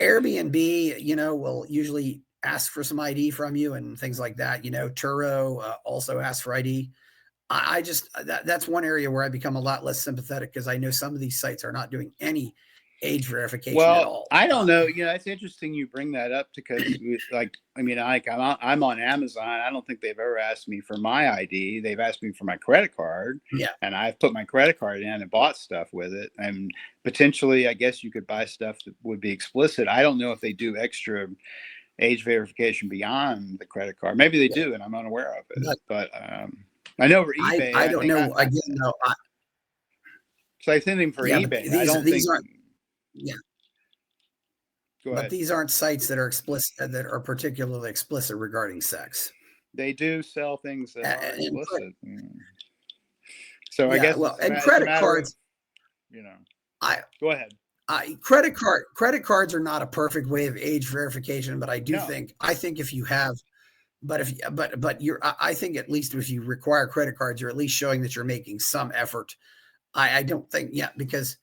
Airbnb, will usually ask for some ID from you and things like that. Turo also asks for ID. I just, that's one area where I become a lot less sympathetic, because I know some of these sites are not doing any age verification at all. I don't know. It's interesting you bring that up, because I'm on Amazon. I don't think they've ever asked me for my ID. They've asked me for my credit card. And I've put my credit card in and bought stuff with it. And potentially, I guess you could buy stuff that would be explicit. I don't know if they do extra age verification beyond the credit card. Maybe they do, and I'm unaware of it. But I know for eBay, I don't know. Again, no. So I send them for eBay. These aren't. Go ahead. But these aren't sites that are explicit, that are particularly explicit regarding sex. They do sell things that are explicit. So I guess. Well, and credit cards. Go ahead. Credit cards are not a perfect way of age verification, but I think if you have But I think at least if you require credit cards, you're at least showing that you're making some effort. I don't think, because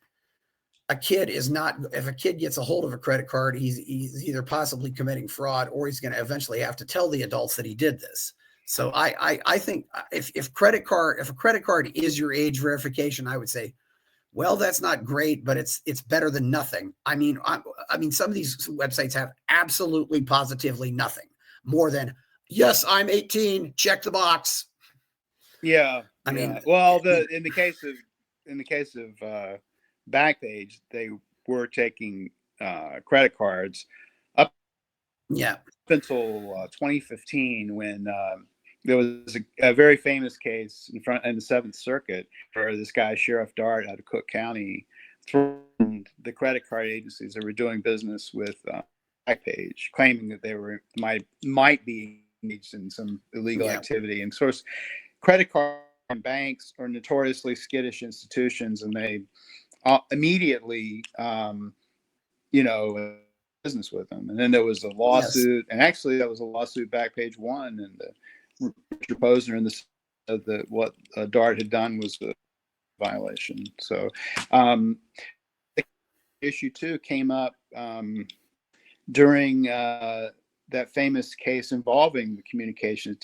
a kid is not, if a kid gets a hold of a credit card, he's either possibly committing fraud, or he's going to eventually have to tell the adults that he did this. So I think if a credit card is your age verification, I would say, well, that's not great, but it's better than nothing. I mean, some of these websites have absolutely positively nothing more than, yes, I'm 18, check the box. Yeah. I mean, well, in the case of Backpage, they were taking credit cards up until 2015, when there was a very famous case in the Seventh Circuit where this guy, Sheriff Dart out of Cook County, threatened the credit card agencies that were doing business with Backpage, claiming that they might be engaged in some illegal activity. And of course, credit card banks are notoriously skittish institutions, and they immediately, business with them. And then there was a lawsuit, and actually that was a lawsuit Backpage won, and Richard Posner and what Dart had done was a violation. So the issue too came up during that famous case involving the Communications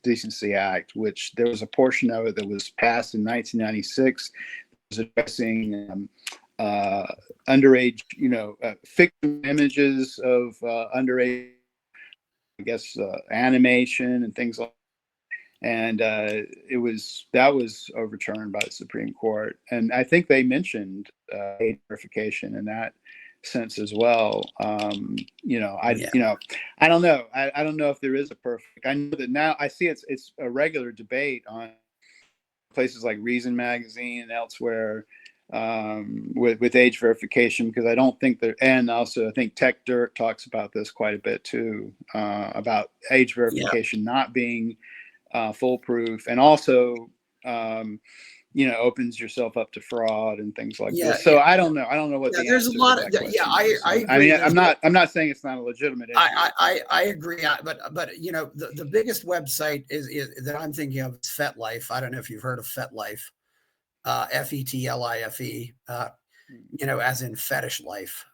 Decency Act, which there was a portion of it that was passed in 1996. It was addressing underage, fiction images of underage, I guess, animation and things like that. And that was overturned by the Supreme Court. And I think they mentioned age verification in that sense as well. I don't know. I don't know if there is a perfect. I know that now I see it's a regular debate on places like Reason Magazine and elsewhere with age verification, because I don't think and also I think Tech Dirt talks about this quite a bit too, about age verification not being foolproof, and also opens yourself up to fraud and things like this. So I don't know what the there's a lot of I agree. I mean, I'm not saying it's not a legitimate issue. I agree, but the biggest website is that I'm thinking of is FetLife. I don't know if you've heard of FetLife. FETLIFE, as in fetish life.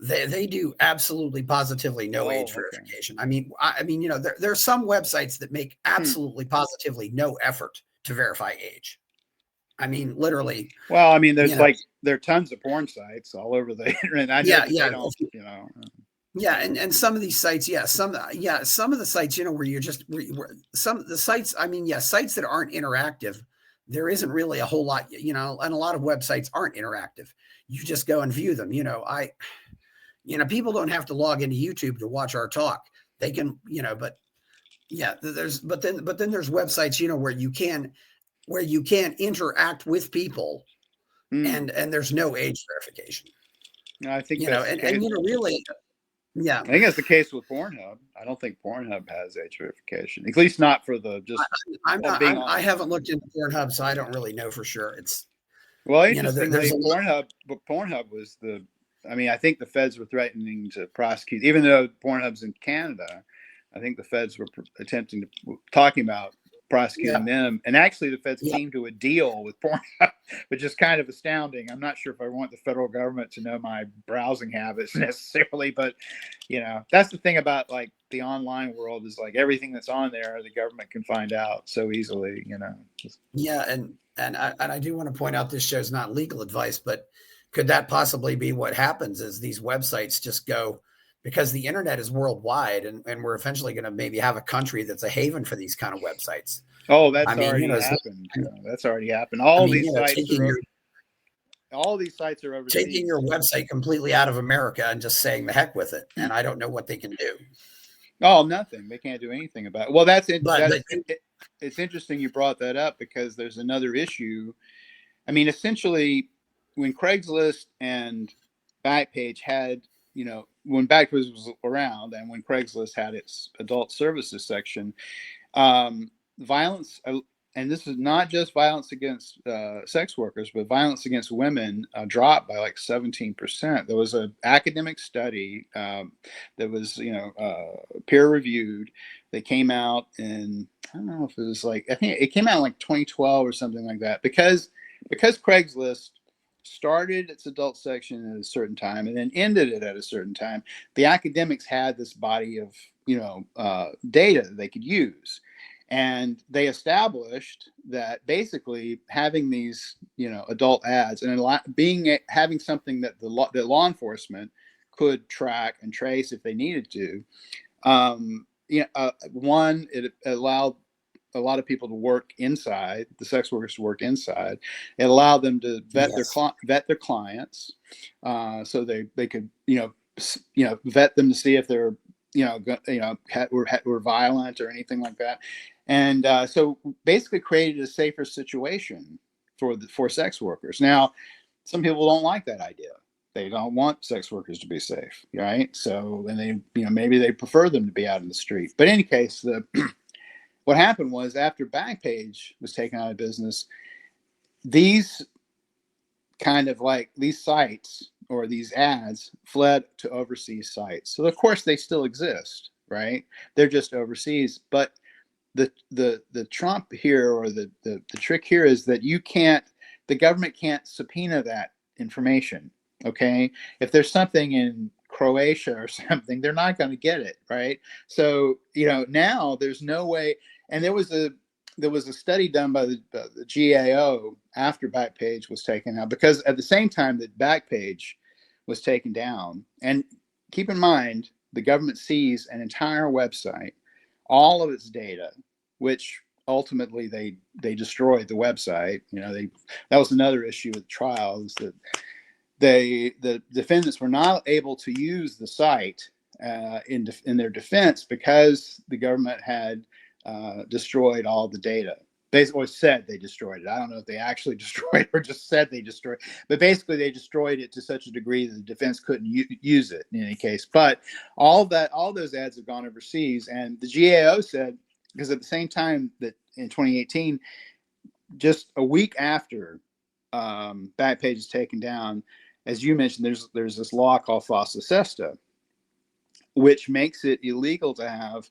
They do absolutely positively no age verification. I mean, there are some websites that make absolutely positively no effort to verify age. I mean, literally. Well, I mean, there are tons of porn sites all over the internet. And some of these sites, some of the sites, where you're just some of the sites. I mean, sites that aren't interactive. There isn't really a whole lot, and a lot of websites aren't interactive. You just go and view them. People don't have to log into YouTube to watch our talk. They can, but then there's websites, where you can interact with people, and there's no age verification. I think really. Yeah, I think that's the case with Pornhub. I don't think Pornhub has age verification, at least not for the just. I haven't looked into Pornhub, so I don't really know for sure. It's interestingly, Pornhub was I think the feds were threatening to prosecute, even though Pornhub's in Canada. I think the feds were talking about prosecuting them, and actually the feds came to a deal with Pornhub, which is kind of astounding. I'm not sure if I want the federal government to know my browsing habits necessarily, but that's the thing about like the online world, is like everything that's on there the government can find out so easily. And I do want to point out, this show's not legal advice, but could that possibly be what happens? Is these websites just go, because the internet is worldwide, and we're eventually going to maybe have a country that's a haven for these kind of websites. Oh, that's already happened. That's already happened. All these sites are overseas. Taking your website completely out of America and just saying the heck with it. And I don't know what they can do. Oh, nothing. They can't do anything about it. Well, it's interesting you brought that up, because there's another issue. I mean, essentially, when Craigslist and Backpage had, when Backpage was around and when Craigslist had its adult services section, violence and this is not just violence against sex workers, but violence against women dropped by like 17%. There was an academic study that was, peer reviewed that came out in, I don't know if it was like, I think it came out in like 2012 or something like that, because Craigslist started its adult section at a certain time and then ended it at a certain time. The academics had this body of, data that they could use. And they established that basically having these, adult ads and having something that that law enforcement could track and trace if they needed to. One, it allowed a lot of people to work inside, the sex workers to work inside. It allowed them to vet their clients, so they could vet them to see if they're were violent or anything like that. And so basically created a safer situation for sex workers. Now, some people don't like that idea. They don't want sex workers to be safe, right? So, and they, maybe they prefer them to be out in the street. But in any case, what happened was after Backpage was taken out of business, these kind of like these sites or these ads fled to overseas sites. So of course they still exist, right? They're just overseas. But the trump here, or the trick here, is that the government can't subpoena that information. Okay, if there's something in Croatia or something, they're not going to get it, right? So now there's no way. And there was a study done by the GAO after Backpage was taken out, because at the same time that Backpage was taken down, and keep in mind, the government seized an entire website, all of its data, which ultimately they destroyed the website. That was another issue with the trial, is that the defendants were not able to use the site in their defense because the government had destroyed all the data. They always said they destroyed it. I don't know if they actually destroyed it or just said they destroyed it. But basically, they destroyed it to such a degree that the defense couldn't use it in any case. But all those ads have gone overseas. And the GAO said, because at the same time that in 2018, just a week after Backpage is taken down, as you mentioned, there's this law called FOSTA and SESTA, which makes it illegal to have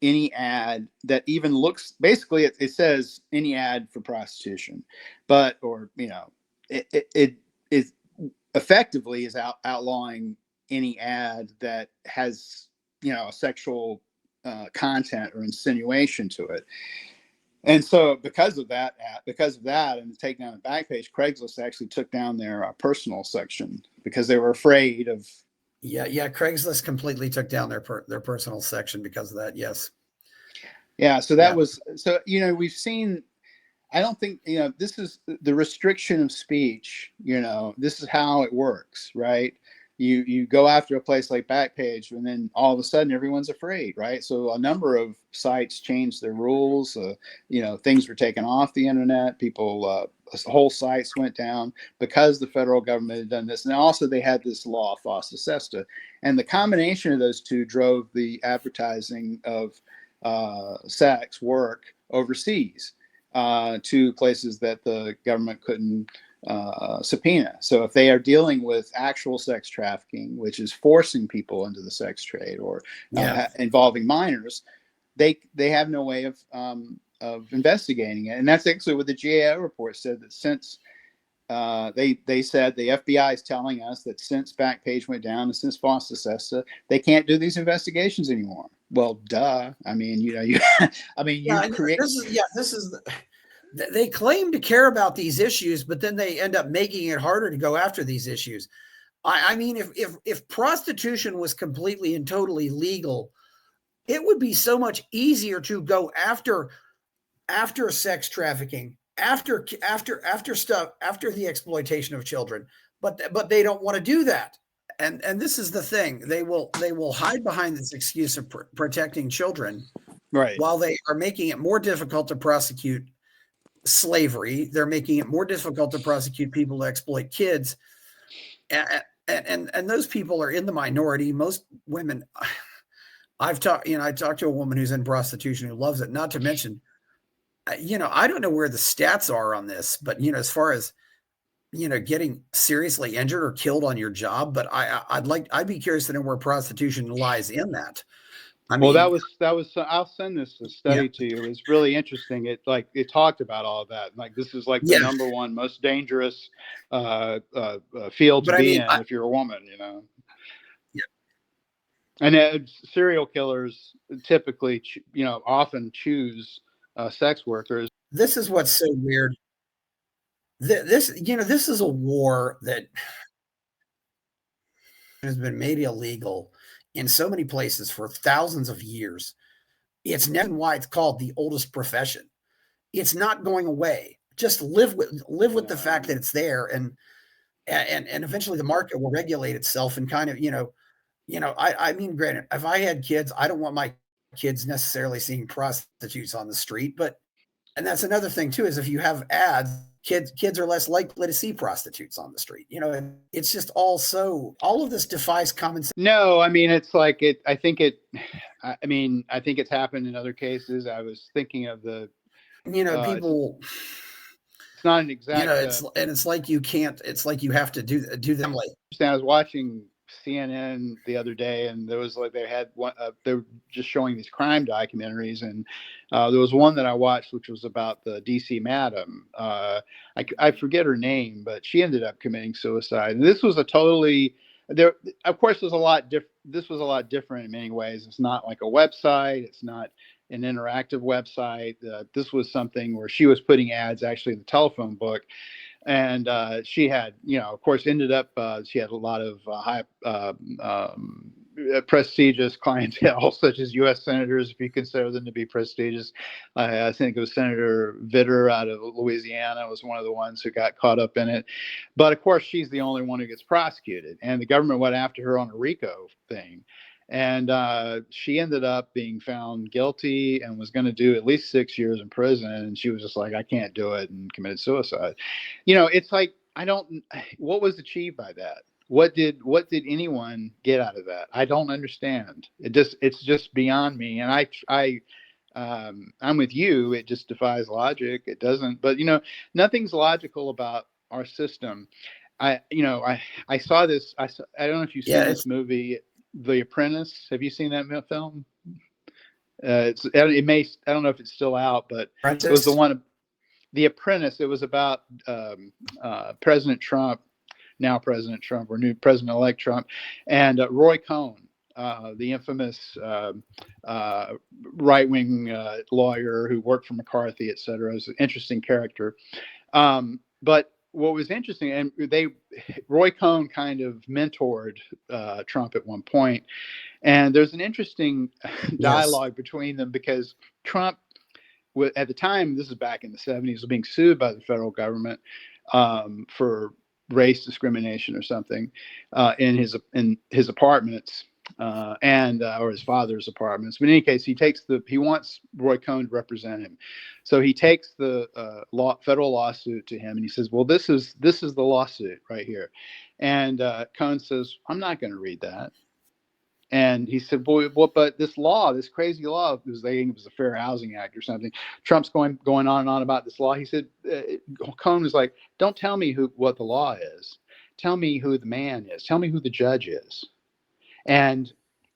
any ad that even looks, basically it says any ad for prostitution, but, or, it effectively is outlawing any ad that has, a sexual content or insinuation to it. And so because of that, and taking down the Backpage, Craigslist actually took down their personal section because they were afraid of. Yeah. Craigslist completely took down their personal section because of that. Yes. Yeah. So that was, so, we've seen, I don't think, this is the restriction of speech, this is how it works, right? You go after a place like Backpage, and then all of a sudden everyone's afraid, right? So a number of sites changed their rules. Things were taken off the internet. People, whole sites went down because the federal government had done this. And also they had this law, FOSTA and SESTA. And the combination of those two drove the advertising of sex work overseas to places that the government couldn't subpoena. So if they are dealing with actual sex trafficking, which is forcing people into the sex trade, or involving minors, they have no way of investigating it. And that's actually what the GAO report said, that since they said the FBI is telling us that since Backpage went down and since FOSTA and SESTA, they can't do these investigations anymore. Well, duh. I mean, they claim to care about these issues, but then they end up making it harder to go after these issues. I mean, if prostitution was completely and totally legal, it would be so much easier to go after sex trafficking, after stuff, after the exploitation of children. But they don't want to do that. And this is the thing. They will hide behind this excuse of protecting children, right, while they are making it more difficult to prosecute slavery. They're making it more difficult to prosecute people to exploit kids. And those people are in the minority. Most women, I talked to a woman who's in prostitution who loves it. Not to mention, I don't know where the stats are on this, but as far as getting seriously injured or killed on your job, but I'd be curious to know where prostitution lies in that. I Well, mean, that was. I'll send this yeah, study to you. It was really interesting. It talked about all of that. Like this is like the yeah, number one most dangerous field to but I be mean, in if you're a woman. yeah, And serial killers typically, often choose sex workers. this is what's so weird. This is a war that has been made illegal in so many places for thousands of years. It's never why it's called the oldest profession. It's not going away. Just live with the fact that it's there, and eventually the market will regulate itself and kind of I mean, granted, if I had kids, I don't want my kids necessarily seeing prostitutes on the street, but and that's another thing too, is if you have ads, kids are less likely to see prostitutes on the street. And it's just all of this defies common sense. No, I mean it's like it. I think it. I mean, I think it's happened in other cases. I was thinking of the. People. It's not an exact. It's like you can't. It's like you have to do them like. I was watching CNN the other day, and there was like they had one. They were just showing these crime documentaries, and there was one that I watched, which was about the DC Madam. I forget her name, but she ended up committing suicide. And this was a totally there. Of course, was a lot different. This was a lot different in many ways. It's not like a website. It's not an interactive website. This was something where she was putting ads actually in the telephone book. And she had, of course, ended up, she had a lot of high prestigious clientele, such as U.S. senators, if you consider them to be prestigious. I think it was Senator Vitter out of Louisiana was one of the ones who got caught up in it. But of course, she's the only one who gets prosecuted. And the government went after her on a RICO thing. And she ended up being found guilty and was going to do at least 6 years in prison. And she was just like, I can't do it, and committed suicide. It's like, what was achieved by that? What did anyone get out of that? I don't understand. It's just beyond me. And I'm with you. It just defies logic. It doesn't, but nothing's logical about our system. I saw this. I don't know if you've seen this movie, The Apprentice. Have you seen that film? I don't know if it's still out, but it was the one, The Apprentice. It was about President Trump, now President Trump, or new President-elect Trump, and Roy Cohn, the infamous right-wing lawyer who worked for McCarthy, et cetera. It was an interesting character. But what was interesting, and Roy Cohn kind of mentored Trump at one point, and there's an interesting dialogue between them, because Trump, at the time, this is back in the 70s, was being sued by the federal government for race discrimination or something in his apartments or his father's apartments. But in any case, he wants Roy Cohn to represent him, so he takes the federal lawsuit to him, and he says, "Well, this is the lawsuit right here," and Cohn says, "I'm not going to read that." And he said, "Well, but this crazy law, because they think it was the Fair Housing Act or something." Trump's going on and on about this law. He said, Cohn was like, "Don't tell me what the law is. Tell me who the man is. Tell me who the judge is." And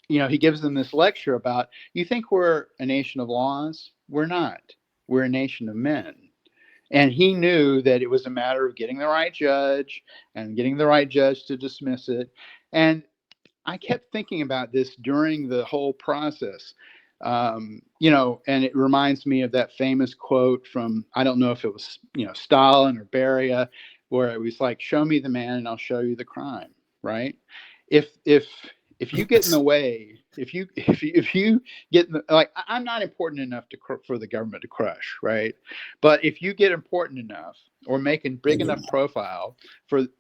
he gives them this lecture about, you think we're a nation of laws? We're not. We're a nation of men. And he knew that it was a matter of getting the right judge and getting the right judge to dismiss it. And I kept thinking about this during the whole process, and it reminds me of that famous quote from, I don't know if it was, Stalin or Beria, where it was like, "Show me the man and I'll show you the crime." Right? If you get in the way, if you get in the, like, I'm not important enough for the government to crush, right? But if you get important enough or make a big enough profile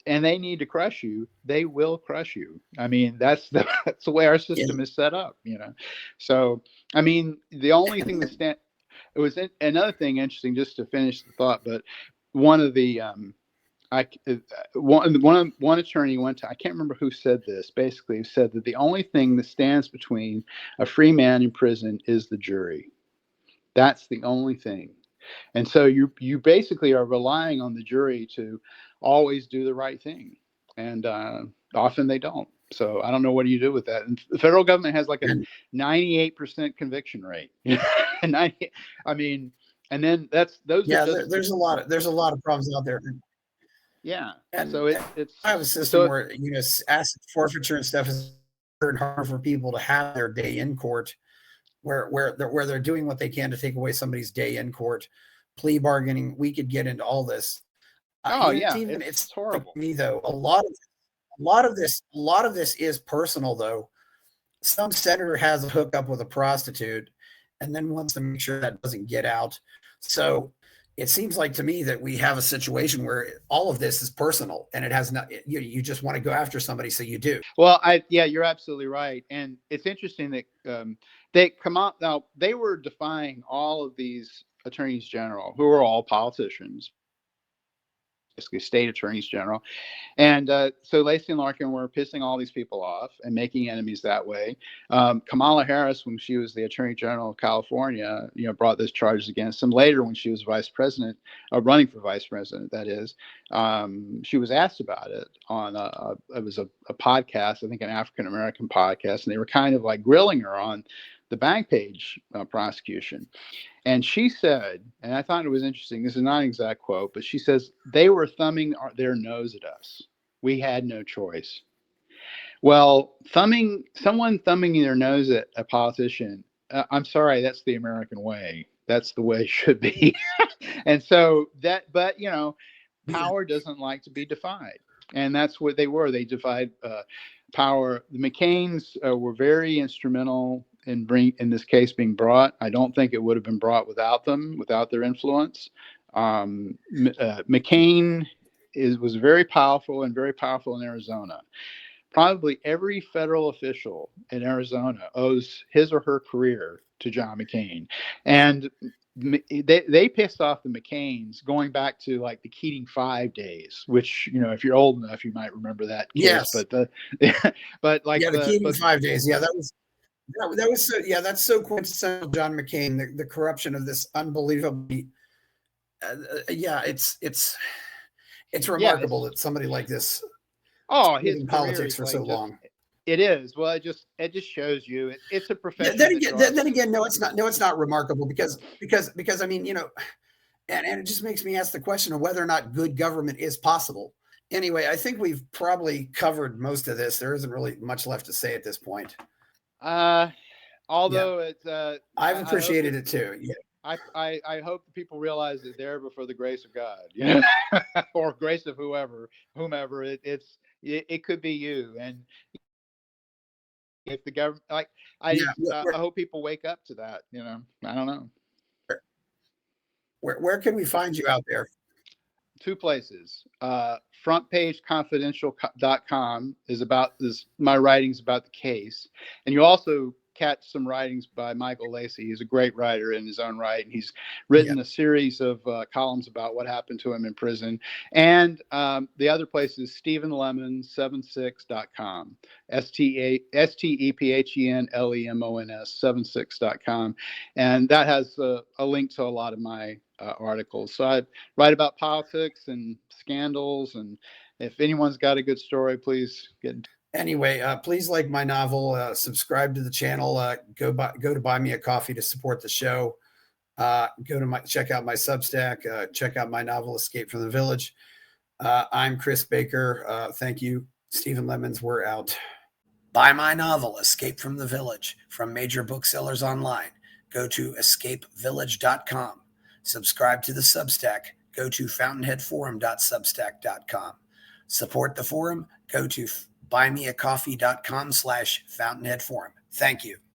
and they need to crush you, they will crush you. I mean, that's the way our system is set up, So, I mean, the only thing it was another thing interesting, just to finish the thought, but one of the one attorney went to, I can't remember who said this, basically said that the only thing that stands between a free man in prison is the jury. That's the only thing. And so you basically are relying on the jury to always do the right thing, and often they don't. So I don't know what do you do with that. And the federal government has like a 98% conviction rate. 90, I mean, and then those are Yeah, just there's a lot of problems out there. yeah. And So it's I have a system so where, asset forfeiture and stuff is hard for people to have their day in court, where they're doing what they can to take away somebody's day in court, plea bargaining. We could get into all this. oh yeah, It's like horrible. me though. A lot of this is personal though. Some senator has a hookup with a prostitute and then wants to make sure that doesn't get out. So it seems like to me that we have a situation where all of this is personal and it has not, you just want to go after somebody. So you do. Well, yeah, you're absolutely right. And it's interesting that they come out now, they were defying all of these attorneys general who are all politicians, basically state attorneys general. And so Lacey and Larkin were pissing all these people off and making enemies that way. Kamala Harris, when she was the Attorney General of California, brought those charges against him. Later, when she was vice president, running for vice president, that is, she was asked about it on it was a podcast, I think an African American podcast, and they were kind of like grilling her on the Backpage prosecution. And she said, and I thought it was interesting, this is not an exact quote, but she says, they were thumbing their nose at us. We had no choice. Well, someone thumbing their nose at a politician, I'm sorry, that's the American way. That's the way it should be. And so but power doesn't like to be defied. And that's what they were. They defied power. The McCains were very instrumental in this case being brought. I don't think it would have been brought without them, without their influence. McCain was very powerful and very powerful in Arizona. Probably every federal official in Arizona owes his or her career to John McCain. And they pissed off the McCains going back to like the Keating 5 days, which, if you're old enough, you might remember that case. Yes. But the Keating 5 days. Yeah, that was so, yeah, that's so quintessential John McCain, the corruption of this unbelievably it's remarkable that somebody like this his in politics for so long. It is. Well, it just shows you it's a profession. Then again, no, it's not remarkable because I mean, and it just makes me ask the question of whether or not good government is possible. Anyway, I think we've probably covered most of this. There isn't really much left to say at this point. Although it's I've appreciated it too. Yeah. I hope the people realize that they're before the grace of God, or grace of whomever. It could be you, and if the government, I hope people wake up to that. I don't know. Where can we find you out there? 2 places. Frontpageconfidential.com is my writings about the case, and you also catch some writings by Michael Lacey. He's a great writer in his own right, and he's written a series of columns about what happened to him in prison. And the other place is StephenLemons76.com, StephenLemons76.com, and that has a link to a lot of my articles. So I write about politics and scandals, and if anyone's got a good story, please get in touch. Anyway, please like my novel, subscribe to the channel, go to Buy Me a Coffee to support the show. Check out my Substack, check out my novel, Escape from the Village. I'm Chris Baker. Thank you. Stephen Lemons, we're out. Buy my novel, Escape from the Village, from major booksellers online. Go to escapevillage.com. Subscribe to the Substack. Go to fountainheadforum.substack.com. Support the forum. Go to buymeacoffee.com/fountainheadforum. Thank you.